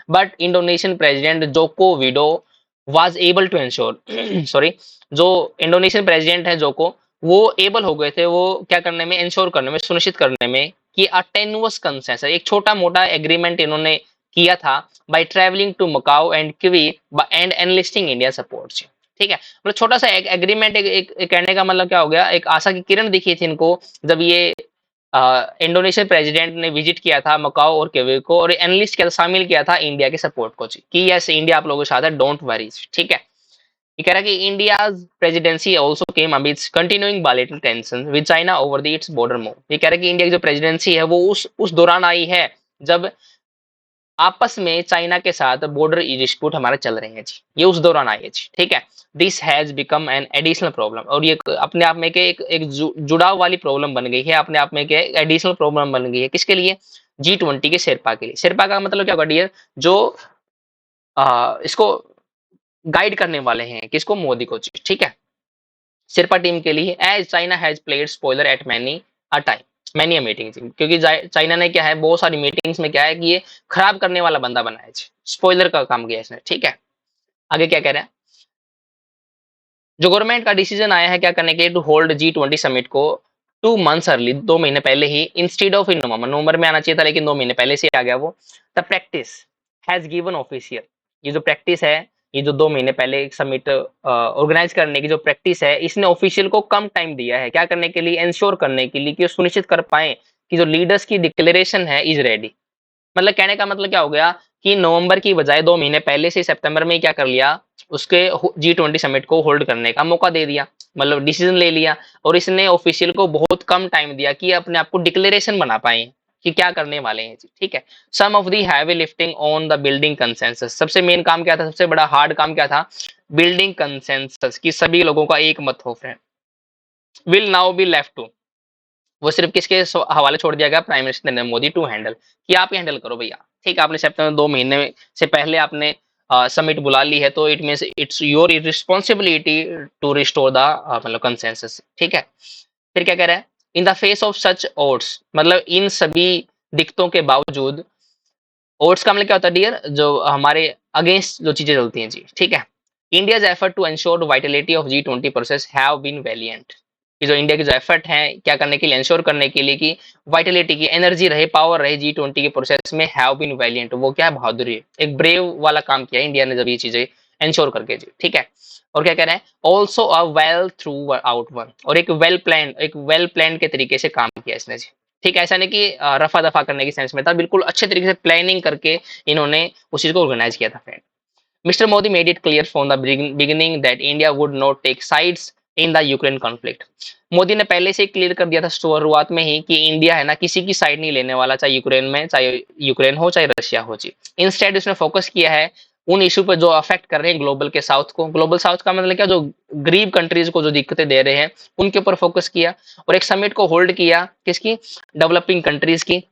But Indonesian president Joko Widodo was able to ensure sorry, जो इंडोनेशियन प्रेसिडेंट है जोको, वो एबल हो गए थे, वो क्या करने में, इंश्योर करने में, सुनिश्चित करने में कि अटेनुअस कंसेंसस, एक छोटा मोटा एग्रीमेंट इन्होंने किया था by travelling to Moscow and Kyiv and enlisting India support, ठीक है। मतलब छोटा सा एक एग्रीमेंट, एक कहने का मतलब क्या हो गया, एक आशा की किरण दिखी थी इनको जब ये इंडोनेशियन प्रेसिडेंट ने विजिट किया था मकाओ और क्वे को, और एनलिस्ट किया था, शामिल किया था इंडिया के सपोर्ट को जी, कि यस इंडिया आप लोगों के साथ है, डोंट वरी, ठीक है। ये कह रहा है कि India's presidency also came amidst continuing bilateral tension with China over the its border move, ये कह रहा है कि इंडिया की जो प्रेसिडेंसी है वो उस दौरान आई है जब आपस में चाइना के साथ बॉर्डर डिस्प्यूट हमारे चल रहे हैं जी, ये उस दौरान आई है जी, ठीक है। This has become an additional problem, और ये अपने आप में के एक जुड़ाव वाली प्रॉब्लम बन गई है, अपने आप में के एडिशनल प्रॉब्लम बन गई है, किसके लिए, G20 के शेरपा के लिए। शेरपा का मतलब क्या होगा डियर, जो इसको गाइड करने वाले हैं, किसको, मोदी को जी, ठीक है। शेरपा टीम के लिए, as China has played spoiler at many a time, many a meeting, क्योंकि चाइना ने क्या है, बहुत सारी मीटिंग्स में क्या है कि ये खराब करने वाला बंदा बना है, स्पॉइलर का काम किया इसने, ठीक है। आगे क्या कह रहा है, जो गवर्नमेंट का डिसीजन आया है क्या करने के लिए, टू होल्ड G20 समिट को 2 मंथ्स अर्ली, 2 महीने पहले ही, इंस्टीड ऑफ इन नवंबर, नवंबर में आना चाहिए था लेकिन 2 महीने पहले से आ गया वो। The practice has given official, ये जो प्रैक्टिस है, ये जो 2 महीने पहले एक समिट ऑर्गेनाइज करने की जो प्रैक्टिस है, इसने ऑफिशियल को कम टाइम दिया है, क्या करने के लिए, इंश्योर करने के लिए कि वो सुनिश्चित कर पाए कि जो लीडर्स की डिक्लेरेशन है इज रेडी। मतलब कहने का मतलब क्या हो गया कि नवंबर की बजाय 2 महीने पहले से सितंबर में क्या कर लिया, उसके G20 समिट को होल्ड करने का मौका दे दिया, मतलब डिसीजन ले लिया, और इसने ऑफिशियल को बहुत कम टाइम दिया कि अपने आप को डिक्लेरेशन बना पाए कि क्या करने वाले हैं, ठीक है। Some of the heavy lifting on the building consensus, सबसे मेन काम क्या था, सबसे बड़ा हार्ड काम क्या था, बिल्डिंग कंसेंसस, कि सभी लोगों का एक मत हो friend, will now be left to, वो सिर्फ किसके हवाले छोड़ दिया गया, prime minister Narendra Modi to handle, कि आप ही हैंडल करो भैया, ठीक है। आपने सितंबर 2 महीने से पहले आपने समिट बुला ली है, तो it means it's your responsibility to restore the मतलब कंसेंसस, ठीक है। फिर क्या कह रहा है, in the face of such odds, मतलब इन सभी दिक्कतों के बावजूद, ओड्स का मतलब क्या होता है डियर, जो हमारे अगेंस्ट जो चीजें चलती हैं जी, ठीक है। India's effort to ensure vitality of G20 process have been valiant, कि जो इंडिया के जो एफर्ट हैं क्या करने के लिए, इंश्योर करने के लिए कि वाइटलिटी की एनर्जी रहे, पावर रहे G20 के प्रोसेस में, हैव बीन वैलिएंट, वो क्या है, बहादुरी, एक ब्रेव वाला काम किया इंडिया ने जब ये चीजें इंश्योर करके जी, ठीक है। और क्या कह रहे हैं, also a well through out one, और एक वेल प्लान के तरीके से काम किया इसने जी, ठीक है। ऐसा नहीं कि रफा दफा करने की सेंस में था, बिल्कुल अच्छे तरीके से प्लानिंग करके इन्होंने उस चीज को ऑर्गेनाइज किया था friend. Mr. Modi made it clear from the beginning that India would not take sides in the Ukraine conflict. Modi ने पहले से क्लियर कर दिया था शुरुआत में ही कि इंडिया है ना किसी की साइड नहीं लेने वाला, चाहे यूक्रेन में, चाहे यूक्रेन हो चाहे रशिया हो जी। इंस्टेड उसने फोकस किया है उन इशू पर जो अफेक्ट कर रहे हैं ग्लोबल के साउथ को। ग्लोबल साउथ का मतलब क्या, जो गरीब कंट्रीज को जो दिक्कतें दे रहे हैं उनके ऊपर फोकस किया, और एक समिट को होल्ड किया किसकी, डेवलपिंग कंट्रीज की।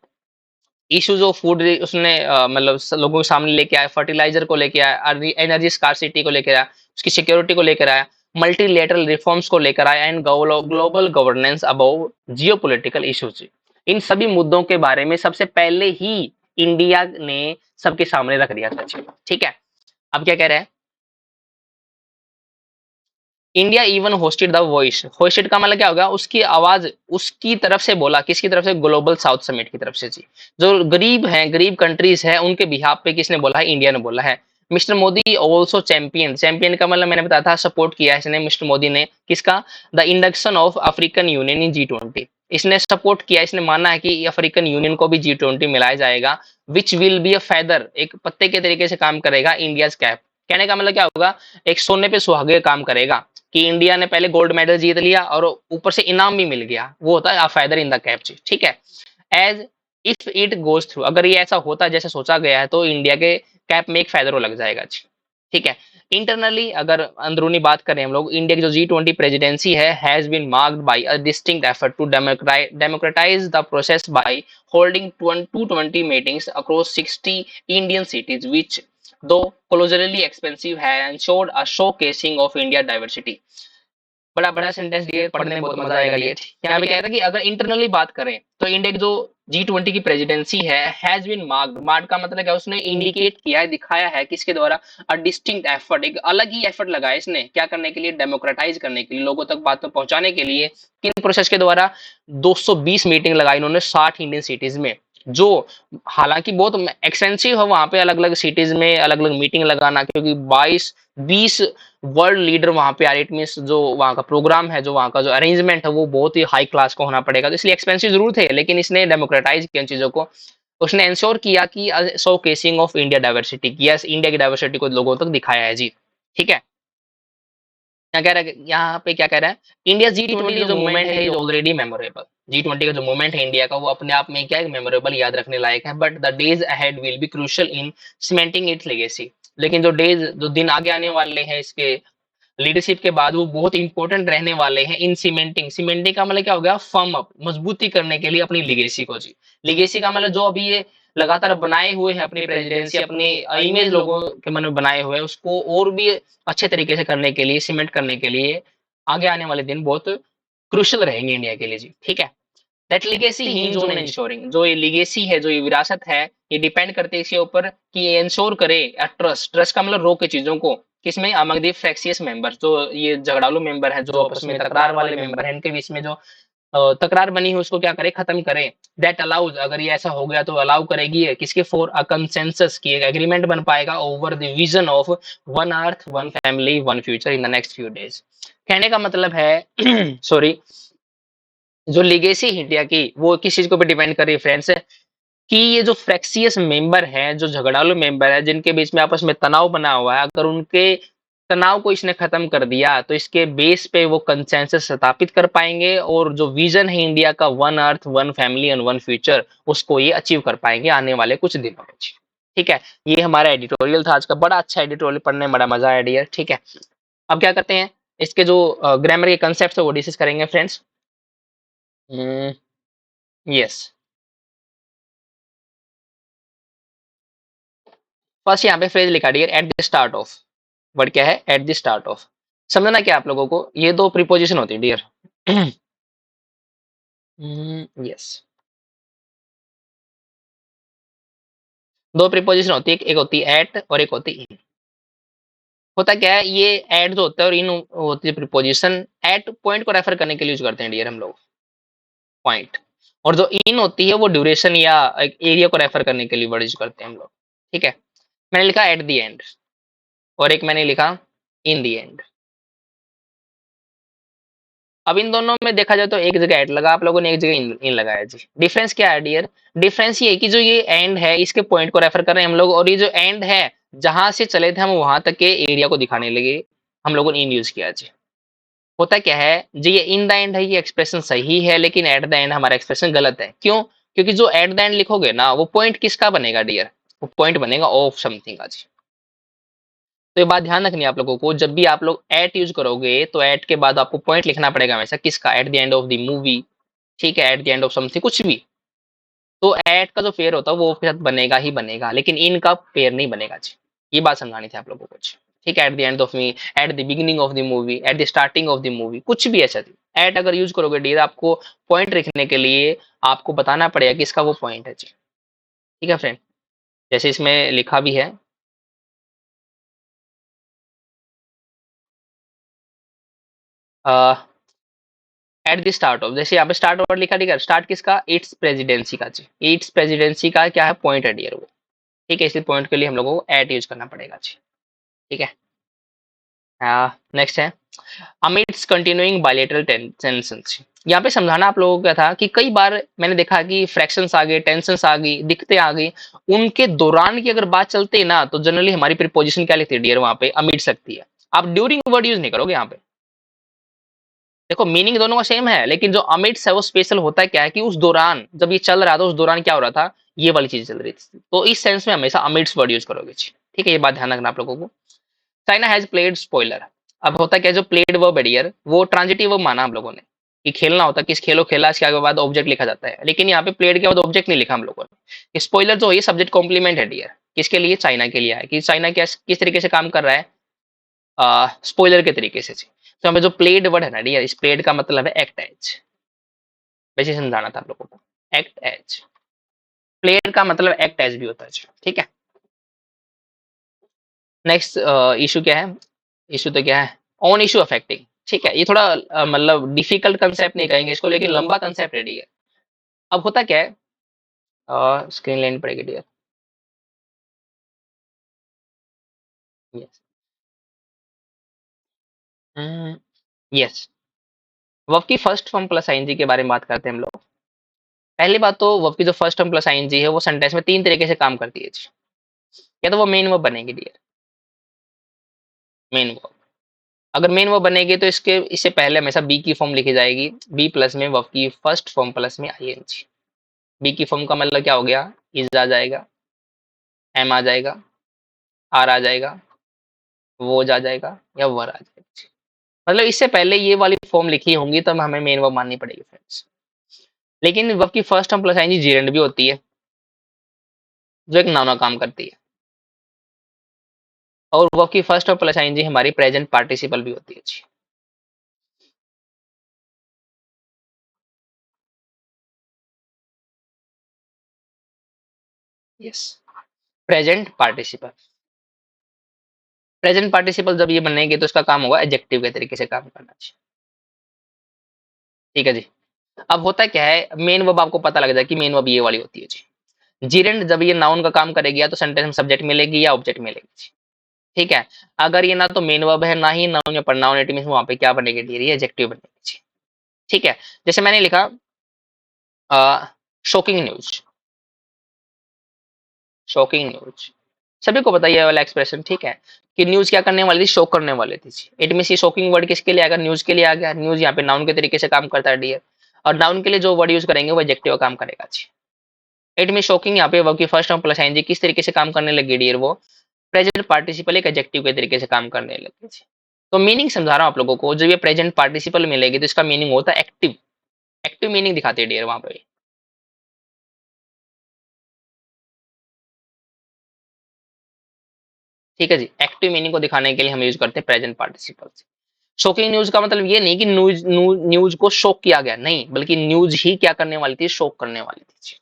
इश्यूज ऑफ फूड उसने मतलब लोगों के सामने लेके आया, फर्टिलाइजर को लेके आया, एनर्जी स्कार्सिटी को लेकर आया, उसकी सिक्योरिटी को लेकर आया, मल्टीलेटरल रिफॉर्म्स को लेकर आया, and global governance about geopolitical issues. इन सभी मुद्दों के बारे में सबसे पहले ही इंडिया ने सबके सामने रख दिया था, ठीक है। अब क्या कह रहे हैं, India even hosted the voice. Hosted का मतलब क्या होगा, उसकी आवाज उसकी तरफ से बोला, किसकी तरफ से, ग्लोबल साउथ समिट की तरफ से जी। जो गरीब हैं, गरीब कंट्रीज हैं, उनके बिहाफ पे किसने बोला है, इंडिया ने बोला है। Mister Modi also champion, champion का मतलब मैंने बताया था सपोर्ट किया है इसने, मिस्टर मोदी ने किसका, the induction of African union in G20। इसने सपोर्ट किया, इसने माना है कि अफ्रीकन यूनियन को भी G20 मिलाया जाएगा, which will be a feather, एक पत्ते के तरीके से काम करेगा इंडिया कैप। कहने का मतलब क्या होगा, एक सोने पे सुहागे काम करेगा, कि इंडिया ने पहले गोल्ड मेडल जीत लिया और ऊपर से इनाम भी मिल गया, वो होता है फेदर इन द कैप, ठीक है। As if it goes through, अगर ये ऐसा होता जैसे सोचा गया है तो इंडिया के कैप में एक फेदर लग जाएगा जी, ठीक है। इंटरनली अगर अंदरूनी बात करें हम लोग, इंडिया की जो G20 प्रेसिडेंसी है has been marked by a distinct effort to democratise the process by holding 220 meetings across 60 Indian cities, which though colossusly expensive have ensured a showcasing of India diversity। बड़ा बड़ा सेंटेंस दिए, पढ़ने में बहुत मजा आएगा ये। यहाँ पे कह रहा है कि अगर इंटरनली बात करें तो इंडिया की जो G20 की प्रेसिडेंसी है हैज बीन मार्क्ड, मार्क का मतलब क्या, उसने इंडिकेट किया है, दिखाया है किसके द्वारा, अ डिस्टिंक्ट एफर्ट, एक अलग ही एफर्ट लगाया इसने, क्या करने के लिए, डेमोक्रेटाइज करने के लिए, लोगों तक बात पहुंचाने के लिए। किन प्रोसेस के द्वारा, 220 मीटिंग लगाई इन्होंने 60 इंडियन सिटीज में, जो हालांकि बहुत एक्सपेंसिव है वहां पे अलग अलग सिटीज में अलग अलग मीटिंग लगाना, क्योंकि 22-20 वर्ल्ड लीडर वहां पे आ रहे, इट मीन्स जो वहां का प्रोग्राम है, जो वहां का जो अरेंजमेंट है वो बहुत ही हाई क्लास का होना पड़ेगा, तो इसलिए एक्सपेंसिव जरूर थे, लेकिन इसने डेमोक्रेटाइज किया इन चीजों को। उसने इंश्योर किया कि show casing of India diversity, yes India की डाइवर्सिटी को लोगों तक दिखाया है जी, ठीक है। क्या कह रहा है, यहाँ पे क्या कह रहा है, इंडिया G20 जो मूवमेंट है इज ऑलरेडी मेमोरेबल। G20 का जो मूवमेंट है इंडिया का वो अपने आप में क्या है, मेमोरेबल, याद रखने लायक है, but the days ahead will be crucial in cementing it's legacy. लेकिन जो दिन आगे आने वाले हैं इसके लीडरशिप के बाद, वो बहुत इंपॉर्टेंट रहने वाले हैं इन सीमेंटिंग। सीमेंटिंग का मतलब क्या हो गया, फर्म अप, मजबूती करने के लिए अपनी लिगेसी को जी। लिगेसी का मतलब जो अभी ये लगातार बनाए हुए हैं अपनी प्रेसिडेंसी, अपनी इमेज लोगों के मन में बनाए हुए हैं, उसको और भी अच्छे तरीके से करने के लिए, सीमेंट करने के लिए आगे आने वाले दिन बहुत क्रुशियल रहेंगे इंडिया के लिए जी, ठीक है। That legacy hinge on ensuring, जो ये लिगेसी है, जो ये विरासत है, ये डिपेंड करते हैं इसके ऊपर कि ये इंश्योर करे ट्रस्ट। ट्रस्ट का मतलब रोके चीजों को, किसमें, अमंग दी फ्रैक्शियस मेंबर, जो ये झगड़ालू मेंबर है, जो आपस में तकरार वाले मेंबर हैं, इनके बीच में जो तकरार बनी है उसको क्या करे, खत्म करे। दैट अलाउज, अगर ये ऐसा हो गया तो अलाउ करेगी है किसके, फॉर अ कंसेंसस, की एक एग्रीमेंट बन पाएगा over the vision of one earth one family one future in the next few days. कहने का मतलब है सॉरी, जो लिगेसी इंडिया की वो किस चीज के ऊपर डिपेंड कर रही है फ्रेंड्स, कि ये जो फ्रैक्सियस मेंबर हैं, जो झगड़ालू मेंबर है, जिनके बीच में आपस में तनाव बना हुआ है, अगर उनके तनाव को इसने खत्म कर दिया तो इसके बेस पे वो कंसेंसस स्थापित कर पाएंगे, और जो विजन है इंडिया का, one earth one family and one future, उसको ये अचीव कर पाएंगे आने वाले कुछ दिनों में, ठीक है। ये हमारा एडिटोरियल था आज का, बड़ा अच्छा एडिटोरियल, पढ़ने में बड़ा मजा आया डियर, ठीक है। अब क्या करते हैं, इसके जो ग्रामर के कंसेप्ट है वो डिस्कस करेंगे फ्रेंड्स। यस, फर्स्ट यहाँ पे फ्रेज लिखा dear, at the start of. Word क्या है, एट द स्टार्ट ऑफ। समझना क्या आप लोगों को, ये दो प्रीपोजिशन होती है डियर। यस, दो प्रीपोजिशन होती है, एक होती है एट और एक होती है इन। होता क्या है, ये एट जो होता है और इन होती है प्रीपोजिशन, एट पॉइंट को रेफर करने के लिए यूज करते हैं डियर हम लोग, पॉइंट। और जो इन होती है वो ड्यूरेशन या एरिया को रेफर करने के लिए वर्ड यूज करते हैं हम लोग, ठीक है। मैंने लिखा एट द एंड, और एक मैंने लिखा इन द एंड। अब इन दोनों में देखा जाए तो एक जगह एट लगा आप लोगों ने, एक जगह इन लगाया जी। डिफरेंस क्या है डियर? डिफरेंस ये है कि जो ये एंड है इसके पॉइंट को रेफर कर रहे हैं हम लोग, और ये जो एंड है जहां से चले थे हम वहां तक के एरिया को दिखाने लगे, हम लोगों ने इन यूज किया जी। होता क्या है जी, ये इन द एंड है, ये एक्सप्रेशन सही है, लेकिन एट द एंड हमारा एक्सप्रेशन गलत है। क्यों? क्योंकि जो एट द एंड लिखोगे ना वो पॉइंट किसका बनेगा डियर? वो पॉइंट बनेगा ऑफ समथिंग का जी। तो ये बात ध्यान रखनी है आप लोगों को, जब भी आप लोग एट यूज करोगे तो एट के बाद आपको पॉइंट लिखना पड़ेगा हमेशा, किसका? At the end of the movie, ठीक है, at the end of something, कुछ भी। तो एट का जो पेयर होता है वो फिर बनेगा ही बनेगा, लेकिन इन का पेयर नहीं बनेगा जी। ये बात समझानी थी आप लोगों को जी। ठीक है, at the end of me, at the beginning of the movie, at the starting of the movie, कुछ भी ऐसा थी। एट अगर यूज करोगे डियर, आपको पॉइंट लिखने के लिए आपको बताना पड़ेगा कि इसका वो पॉइंट है जी। ठीक है फ्रेंड, जैसे इसमें लिखा भी है, एट द स्टार्ट ऑफ, जैसे यहाँ पे स्टार्ट वर्ड लिखा, ठीक है, स्टार्ट किसका? इट्स प्रेसिडेंसी का जी। इट्स प्रेसिडेंसी का क्या है? पॉइंट है डियर वो। ठीक है, इसी पॉइंट के लिए हम लोगों को एट यूज करना पड़ेगा जी। ठीक है, नेक्स्ट है अमिट्स कंटिन्यूइंग बायलैटरल टेंशंस। यहाँ पे समझाना आप लोगों का था कि कई बार मैंने देखा कि फ्रैक्शंस आ गए, टेंशंस आ गई, दिक्कतें आ गई, उनके दौरान की अगर बात चलती है ना तो जनरली हमारी प्रीपोजिशन क्या लिखती है डियर? वहां पे अमिट्स लगती है। आप ड्यूरिंग वर्ड यूज नहीं करोगे यहाँ पे। देखो मीनिंग दोनों का सेम है, लेकिन जो अमिट्स है वो स्पेशल होता है क्या है कि उस दौरान जब ये चल रहा था, उस दौरान क्या हो रहा था, ये वाली चीज चल रही थी, तो इस सेंस में हमेशा अमिट्स वर्ड यूज करोगे। ठीक है, ये बात ध्यान रखना आप लोगों को। China has played spoiler. अब होता क्या, जो प्लेड वर्ब है डियर वो ट्रांजिटिव वर्ब माना हम लोगों ने, कि खेलना होता है, किस खेलो खेला, इसके आगे बाद ऑब्जेक्ट लिखा जाता है, लेकिन यहाँ पे प्लेड के बाद ऑब्जेक्ट नहीं लिखा हम लोगों ने। स्पॉइलर जो है सब्जेक्ट कॉम्प्लीमेंट है डियर, किसके लिए? चाइना के लिए है, कि चाइना क्या किस तरीके से काम कर रहा है, स्पॉइलर के तरीके से। तो हमें जो प्लेड वर्ड है ना डियर, इस प्लेड का मतलब है एक्ट एज। वैसे समझाना था आप लोगों को, एक्ट एज। प्लेड का मतलब एक्ट एज भी होता है। ठीक है, नेक्स्ट इशू क्या है? इशू तो क्या है? On issue affecting. ठीक है, ये थोड़ा मतलब डिफिकल्ट कंसेप्ट नहीं कहेंगे इसको, लेकिन लंबा कंसेप्ट रेडी है। अब होता क्या है, स्क्रीन लेनी पड़ेगी डियर। यस, यस, वर्ब की फर्स्ट फॉर्म प्लस आईएनजी के बारे में बात करते हैं हम लोग। पहली बात तो वर्ब की जो फर्स्ट फॉर्म प्लस आईएनजी है वो सेंटेंस में तीन तरीके से काम करती है जी। या तो वो मेन वर्ब बनेगी डियर, मेन वर्ब। अगर मेन वर्ब बनेगी तो इससे पहले हमेशा बी की फॉर्म लिखी जाएगी, बी प्लस में वर्ब की फर्स्ट फॉर्म प्लस में आईएनजी। बी की फॉर्म का मतलब क्या हो गया? इज आ जाएगा, एम आ जाएगा, आर आ जाएगा, वो आ जाएगा, या वर आ जाएगा। मतलब इससे पहले ये वाली फॉर्म लिखी होंगी तब हमें मेन वर्ब माननी पड़ेगी फ्रेंड्स। लेकिन वर्ब की first term plus ING gerund भी होती है, जो एक नाउन का काम करती है, और वर्ब की फर्स्ट टर्म प्लस आईएनजी हमारी प्रेजेंट पार्टिसिपल भी होती है जी। Yes, present participle. Present participle जब ये बनेगी तो इसका काम होगा एडजेक्टिव के तरीके से काम करना चाहिए। ठीक है जी। अब होता क्या है, मेन वर्ब आपको पता लग जाए कि मेन वर्ब ये वाली होती है जी। जीरेंड जब ये नाउन का काम करेगी या तो सेंटेंस में सब्जेक्ट मिलेगी या ऑब्जेक्ट मिलेगी जी। ठीक है, अगर ये ना तो मेन वर्ब है ना ही नाउन या प्रोनाउन, इट मींस वहां पे क्या बनेगी डियर? ये एडजेक्टिव बनेगी जी। ठीक है, जैसे मैंने लिखा शॉकिंग न्यूज, शॉकिंग न्यूज, सभी को पता है ये वाला एक्सप्रेशन। ठीक है, कि न्यूज क्या करने वाली थी? शॉक करने वाली थी। इट मींस ये शॉकिंग वर्ड किसके लिए आएगा? न्यूज के लिए आ गया। न्यूज यहाँ पे नाउन के तरीके से काम करता है डियर, और नाउन के लिए जो वर्ड यूज करेंगे वो एडजेक्टिव काम करेगा जी। इट मीन शॉकिंग यहाँ पे वर्ब की फर्स्ट फॉर्म प्लस आईएनजी किस तरीके से काम करने लगी डियर? वो प्रेजेंट पार्टिसिपल एक एडजेक्टिव के तरीके से काम करने लगी जी। तो मीनिंग समझा रहा हूँ आप लोगों को, जब ये प्रेजेंट पार्टिसिपल मिलेगी तो इसका मीनिंग होता है एक्टिव, एक्टिव मीनिंग दिखाती है डियर वहां पे। ठीक है जी, एक्टिव मीनिंग को दिखाने के लिए हम यूज करते हैं प्रेजेंट पार्टिसिपल। शॉकिंग न्यूज का मतलब ये नहीं कि न्यूज न्यूज को शॉक किया गया, नहीं, बल्कि न्यूज ही क्या करने वाली थी? शॉक करने वाली थी।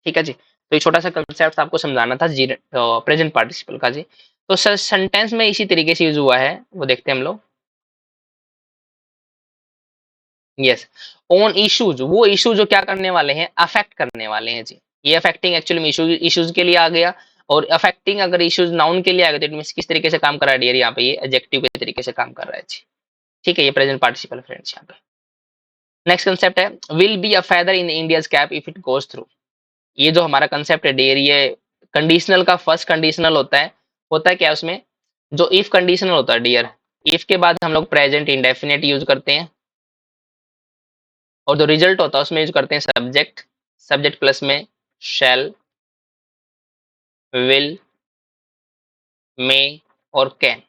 ठीक है जी, तो ये छोटा सा कंसेप्ट आपको समझाना था जी, प्रेजेंट पार्टिसिपल का जी। तो सर सेंटेंस में इसी तरीके से यूज हुआ है, वो देखते हैं हम लोग। यस, ऑन इश्यूज, वो इशू जो क्या करने वाले हैं? अफेक्ट करने वाले हैं जी। ये अफेक्टिंग एक्चुअली में इशूज के लिए आ गया, और अफेक्टिंग अगर इश्यूज नाउन के लिए आएगा तो इट मींस किस तरीके से काम कर रहा है डियर, यहाँ पे ये एडजेक्टिव के तरीके से काम कर रहा है जी। ठीक है, ये प्रेजेंट पार्टिसिपल फ्रेंड्स यहाँ पे। नेक्स्ट कंसेप्ट है will be a feather in India's cap if it goes through. ये जो हमारा कंसेप्ट है डियर, ये कंडीशनल का फर्स्ट कंडीशनल होता है क्या उसमें, जो इफ कंडीशनल होता है डियर, इफ के बाद हम लोग प्रेजेंट इंडेफिनिट यूज करते हैं, और जो रिजल्ट होता है उसमें यूज करते हैं सब्जेक्ट, सब्जेक्ट प्लस में शैल, विल, मे और कैन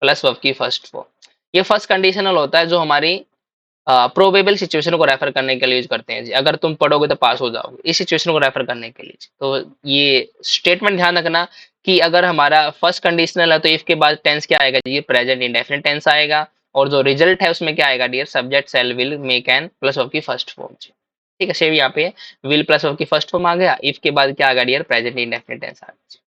प्लस वर्ब की फर्स्ट फॉर्म। ये फर्स्ट कंडीशनल होता है जो हमारी प्रोबेबल सिचुएशन को रेफर करने के लिए यूज करते हैं जी। अगर तुम पढ़ोगे तो पास हो जाओगे, इस सिचुएशन को रेफर करने के लिए। तो ये स्टेटमेंट ध्यान रखना कि अगर हमारा फर्स्ट कंडीशनल है तो इफ के बाद टेंस क्या आएगा जी, प्रेजेंट इंडेफिनिट टेंस आएगा, और जो रिजल्ट है उसमें क्या आएगा dear, subject shall will may can plus verb की फर्स्ट फॉर्म जी। ठीक है, सेम यहाँ पे विल प्लस वर्ब की फर्स्ट फॉर्म आ गया, इफ के बाद क्या आ गया डियर, प्रेजेंट इंडेफिनिट टेंस आ गया।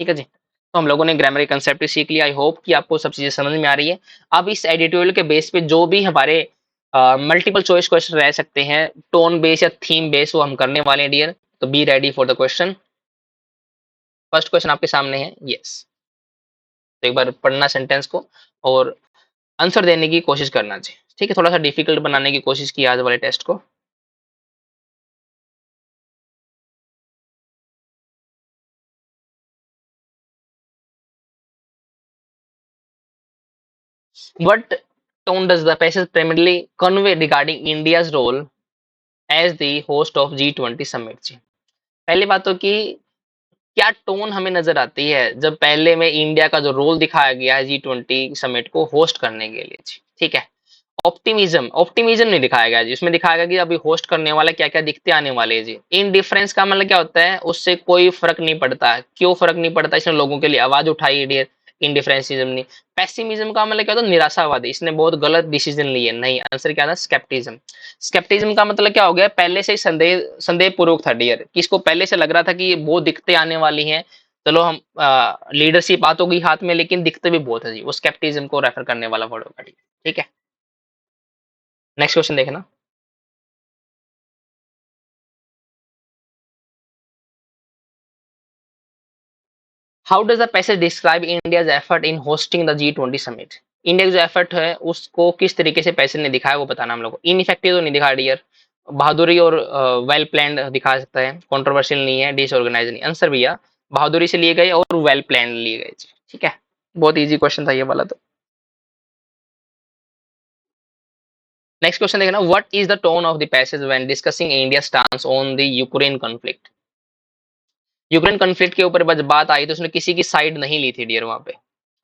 ठीक है जी, तो हम लोगों ने ग्रामर के कंसेप्ट सीख लिया। आई होप कि आपको सब चीजें समझ में आ रही है। अब इस एडिटोरियल के बेस पे जो भी हमारे मल्टीपल चॉइस क्वेश्चन रह सकते हैं, टोन बेस या थीम बेस, वो हम करने वाले हैं डियर। तो be ready for the question. First question आपके सामने है, यस। तो एक बार पढ़ना सेंटेंस को और आंसर देने की कोशिश करना चाहिए। ठीक है, थोड़ा सा डिफिकल्ट बनाने की कोशिश की आज वाले टेस्ट को। What tone does the passage primarily convey regarding India's role as the host of G20 summit जी? पहली बात तो कि क्या टोन हमें नजर आती है जब पहले में इंडिया का जो रोल दिखाया गया है G20 समिट को होस्ट करने के लिए जी। ठीक है, ऑप्टिमिज्म, ऑप्टिमिज्म नहीं दिखाया गया जी, इसमें दिखाया गया कि अभी होस्ट करने वाला क्या क्या दिखते आने वाले हैं जी। इन डिफरेंस का मतलब क्या होता है, उससे कोई फर्क नहीं पड़ता। क्यों फर्क नहीं पड़ता, इसने लोगों के लिए आवाज उठाई है डियर, इंडिफरेंसिज्म नहीं। पेसिमिज्म का मतलब क्या होता है, निराशावादी, इसने बहुत गलत डिसीजन लिए। नहीं, आंसर क्या था, स्केप्टिज्म। स्केप्टिज्म का मतलब क्या हो गया, पहले से ही संदेह संदेह पूर्वक था डियर, कि इसको पहले से लग रहा था कि ये बहुत दिक्कतें आने वाली हैं। चलो हम लीडरशिप आ तो गई हाथ में, लेकिन दिक्कतें भी बहुत है जी, वो स्केप्टिज्म को रेफर करने वाला वर्ड होगा। ठीक है, नेक्स्ट क्वेश्चन देखना। How does the passage describe India's effort in hosting the G20 summit. India का जो एफर्ट है उसको किस तरीके से पैसेज ने दिखाया वो बताना हम लोग को। इनइफेक्टिव तो नहीं दिखा डियर, बहादुरी और वेल प्लान्ड दिखा सकता है, कंट्रोवर्शियल नहीं है, डिसऑर्गेनाइज नहीं। आंसर भैया बहादुरी से लिए गए और वेल प्लान लिए गए। ठीक है, बहुत इजी क्वेश्चन था ये वाला। तो नेक्स्ट क्वेश्चन देखना, what is the tone of the passage when discussing India stance on the Ukraine conflict. Ukraine conflict के ऊपर जब बात आई तो उसने किसी की साइड नहीं ली थी डियर वहां पे।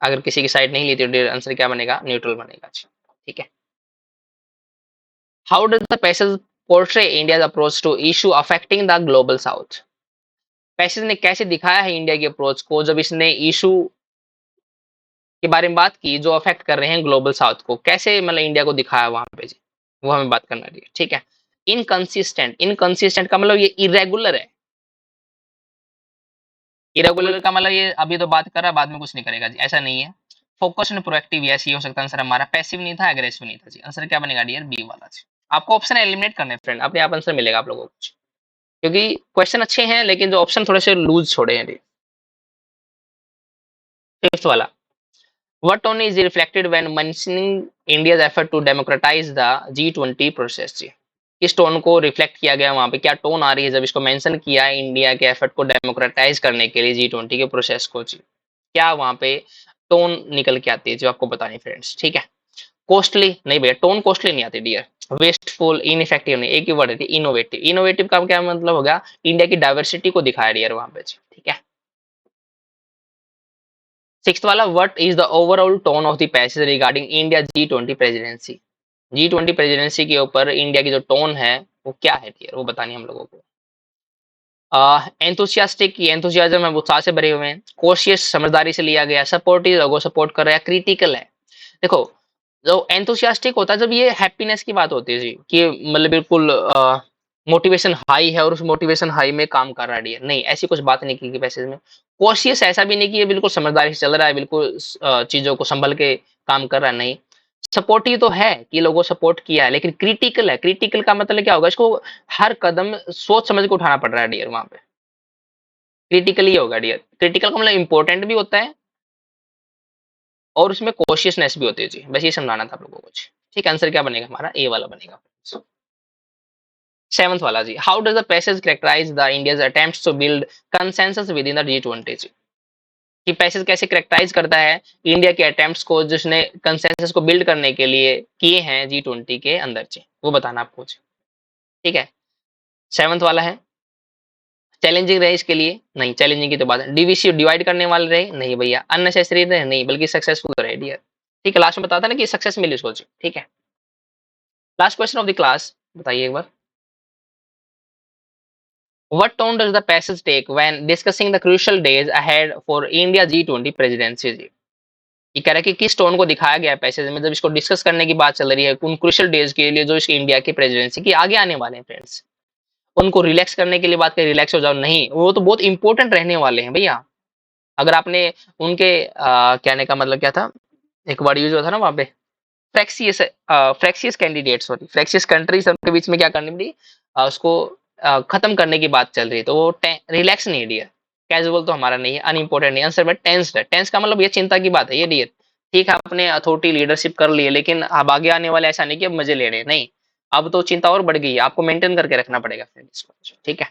अगर किसी की साइड नहीं ली थी डियर, आंसर क्या बनेगा, न्यूट्रल बनेगा। ठीक है, how does the passage portray India's approach to issue affecting the global south. Passage ने कैसे दिखाया है इंडिया की अप्रोच को जब इसने इशू के बारे में बात की जो अफेक्ट कर रहे हैं ग्लोबल साउथ को, कैसे मतलब इंडिया को दिखाया वहां पे जी, वो हमें बात करना है। ठीक है, इनकंसिस्टेंट, इनकंसिस्टेंट का मतलब ये इरेगुलर है। इरेगुलर का मतलब ये अभी तो बात कर रहा है, बाद में कुछ नहीं करेगा जी, ऐसा नहीं है। फोकस एंड प्रोएक्टिव, यस ये हो सकता है आंसर हमारा। पैसिव नहीं था, एग्रेसिव नहीं था जी। आंसर क्या बनेगा डियर, बी वाला जी। आपको ऑप्शन एलिमिनेट करने फ्रेंड, अपने आप आंसर मिलेगा आप लोगों को, क्योंकि क्वेश्चन अच्छे हैं लेकिन जो ऑप्शन थोड़े से लूज छोड़े हैं। फिफ्थ वाला, what tone is reflected when mentioning India's effort to democratize the G20 process जी। किस टोन को रिफ्लेक्ट किया गया वहां पे, क्या टोन आ रही है जब इसको मेंशन किया है इंडिया के एफर्ट को डेमोक्रेटाइज करने के लिए G20 के प्रोसेस को जी, क्या वहां पे टोन निकल के आती है जो आपको बतानी फ्रेंड्स। ठीक है, कॉस्टली नहीं भैया, टोन कॉस्टली नहीं आती डियर। वेस्टफुल, इनइफेक्टिव नहीं, एक ही वर्ड है इनोवेटिव। इनोवेटिव का क्या मतलब होगा, इंडिया की डाइवर्सिटी को दिखाया डियर वहां पे जी। ठीक है, सिक्स्थ वाला, what is the overall tone of the passage regarding India G20 presidency. G20 presidency के ऊपर इंडिया की जो टोन है वो क्या है डियर, वो बतानी हम लोगों को। एंथुसियास्टिक, एंथुसियाज्म है, उत्साह से भरे हुए हैं। कॉशियस, समझदारी से लिया गया। सपोर्टिव, लोगों सपोर्ट कर रहा है। क्रिटिकल है। देखो, जो एंथुसियास्टिक होता है जब ये हैप्पीनेस की बात होती है जी, कि मतलब बिल्कुल मोटिवेशन हाई है और उस मोटिवेशन हाई में काम कर रहा है डियर, नहीं ऐसी कुछ बात नहीं की पैसेज में। कॉशियस ऐसा भी नहीं कि ये बिल्कुल समझदारी से चल रहा है, बिल्कुल चीजों को संभल के काम कर रहा है, नहीं। सपोर्टिव तो है कि लोगों सपोर्ट किया है, लेकिन क्रिटिकल है। क्रिटिकल का मतलब क्या होगा, इसको हर कदम सोच समझ के उठाना पड़ रहा है डियर वहां पे। क्रिटिकली होगा डियर। क्रिटिकल का मतलब इंपॉर्टेंट भी होता है और उसमें कॉशियसनेस भी होती है जी। बस ये समझाना था आप लोगों को जी। ठीक, आंसर क्या बनेगा हमारा? ए वाला बनेगा। सेवंथ वाला जी, how does the passage characterise the India's attempts to build consensus within the G20 जी। कि पैसेज कैसे कैरेक्टराइज करता है इंडिया के अटेम्प्ट्स को जिसने कंसेंसस को बिल्ड करने के लिए किए हैं G20 के अंदर जी, वो बताना आपको जी। ठीक है, सेवंथ वाला है, चैलेंजिंग रहे इसके लिए? नहीं, चैलेंजिंग की तो बात है। डीवीसी डिवाइड करने वाले रहे? नहीं भैया। अननेसेसरी रहे? नहीं, बल्कि सक्सेसफुल रहे डियर। ठीक है, लास्ट में बताता ना कि सक्सेस मिली उसको जी। ठीक है, last question of the class, बताइए एक बार। What tone does the passage take when discussing the crucial days ahead for India G20 presidency जी? ये कह रहा है कि किस टोन को दिखाया गया है पैसेज में जब इसको डिस्कस करने की बात चल रही है उन क्रुशियल डेज के लिए जो इस इंडिया की प्रेसिडेंसी के आगे आने वाले हैं फ्रेंड्स। उनको रिलैक्स करने के लिए बात करें, रिलैक्स हो जाओ, नहीं, वो तो बहुत इंपॉर्टेंट रहने वाले हैं भैया। अगर आपने उनके कहने का मतलब क्या था, एक वर्ड यूज हुआ था ना वहां पे, फ्रैक्सियस, फ्रैक्सियस कैंडिडेट, सॉरी फ्रैक्सियस कंट्रीज उनके बीच में क्या करनी पड़ी, उसको खत्म करने की बात चल रही है, तो वो रिलैक्स नहीं है डियर। कैजुअल तो हमारा नहीं है, अनइम्पोर्टेंट नहीं, आंसर में टेंस है। टेंस का मतलब ये चिंता की बात है ये डियर। ठीक है, आपने अथॉरिटी लीडरशिप कर ली है, लेकिन अब आगे आने वाले ऐसा नहीं कि अब मजे ले रहे हैं, नहीं, अब तो चिंता और बढ़ गई है, आपको मेंटेन करके रखना पड़ेगा फ्रेंड्स। ठीक है,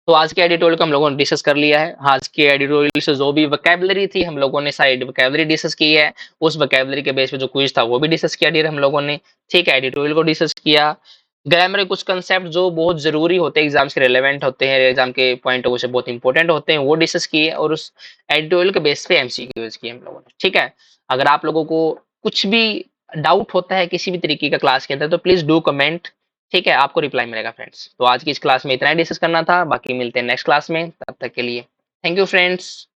तो आज के एडिटोरियल को हम लोगों ने डिस्कस कर लिया है। आज के एडिटोरियल से जो भी वोकैबुलरी थी हम लोगों ने सारी वोकैबुलरी डिस्कस की है। उस वोकैबुलरी के बेस पे जो क्विज था वो भी डिस्कस किया डियर हम लोगों ने। ठीक है, एडिटोरियल को डिस्कस किया। ग्रामर के कुछ कंसेप्ट जो बहुत जरूरी होते हैं, एग्जाम्स के रिलेवेंट होते हैं, एग्जाम के पॉइंट ऑफ व्यू से बहुत इंपॉर्टेंट होते हैं, वो डिस्कस किए और उस एडिटोरियल के बेस पे एमसीक्यूज किए हम लोगों ने। ठीक है, अगर आप लोगों को कुछ भी डाउट होता है किसी भी तरीके का क्लास के अंदर तो प्लीज डू कमेंट। ठीक है, आपको रिप्लाई मिलेगा फ्रेंड्स। तो आज की इस क्लास में इतना ही डिस्कस करना था, बाकी मिलते हैं नेक्स्ट क्लास में, तब तक के लिए थैंक यू फ्रेंड्स।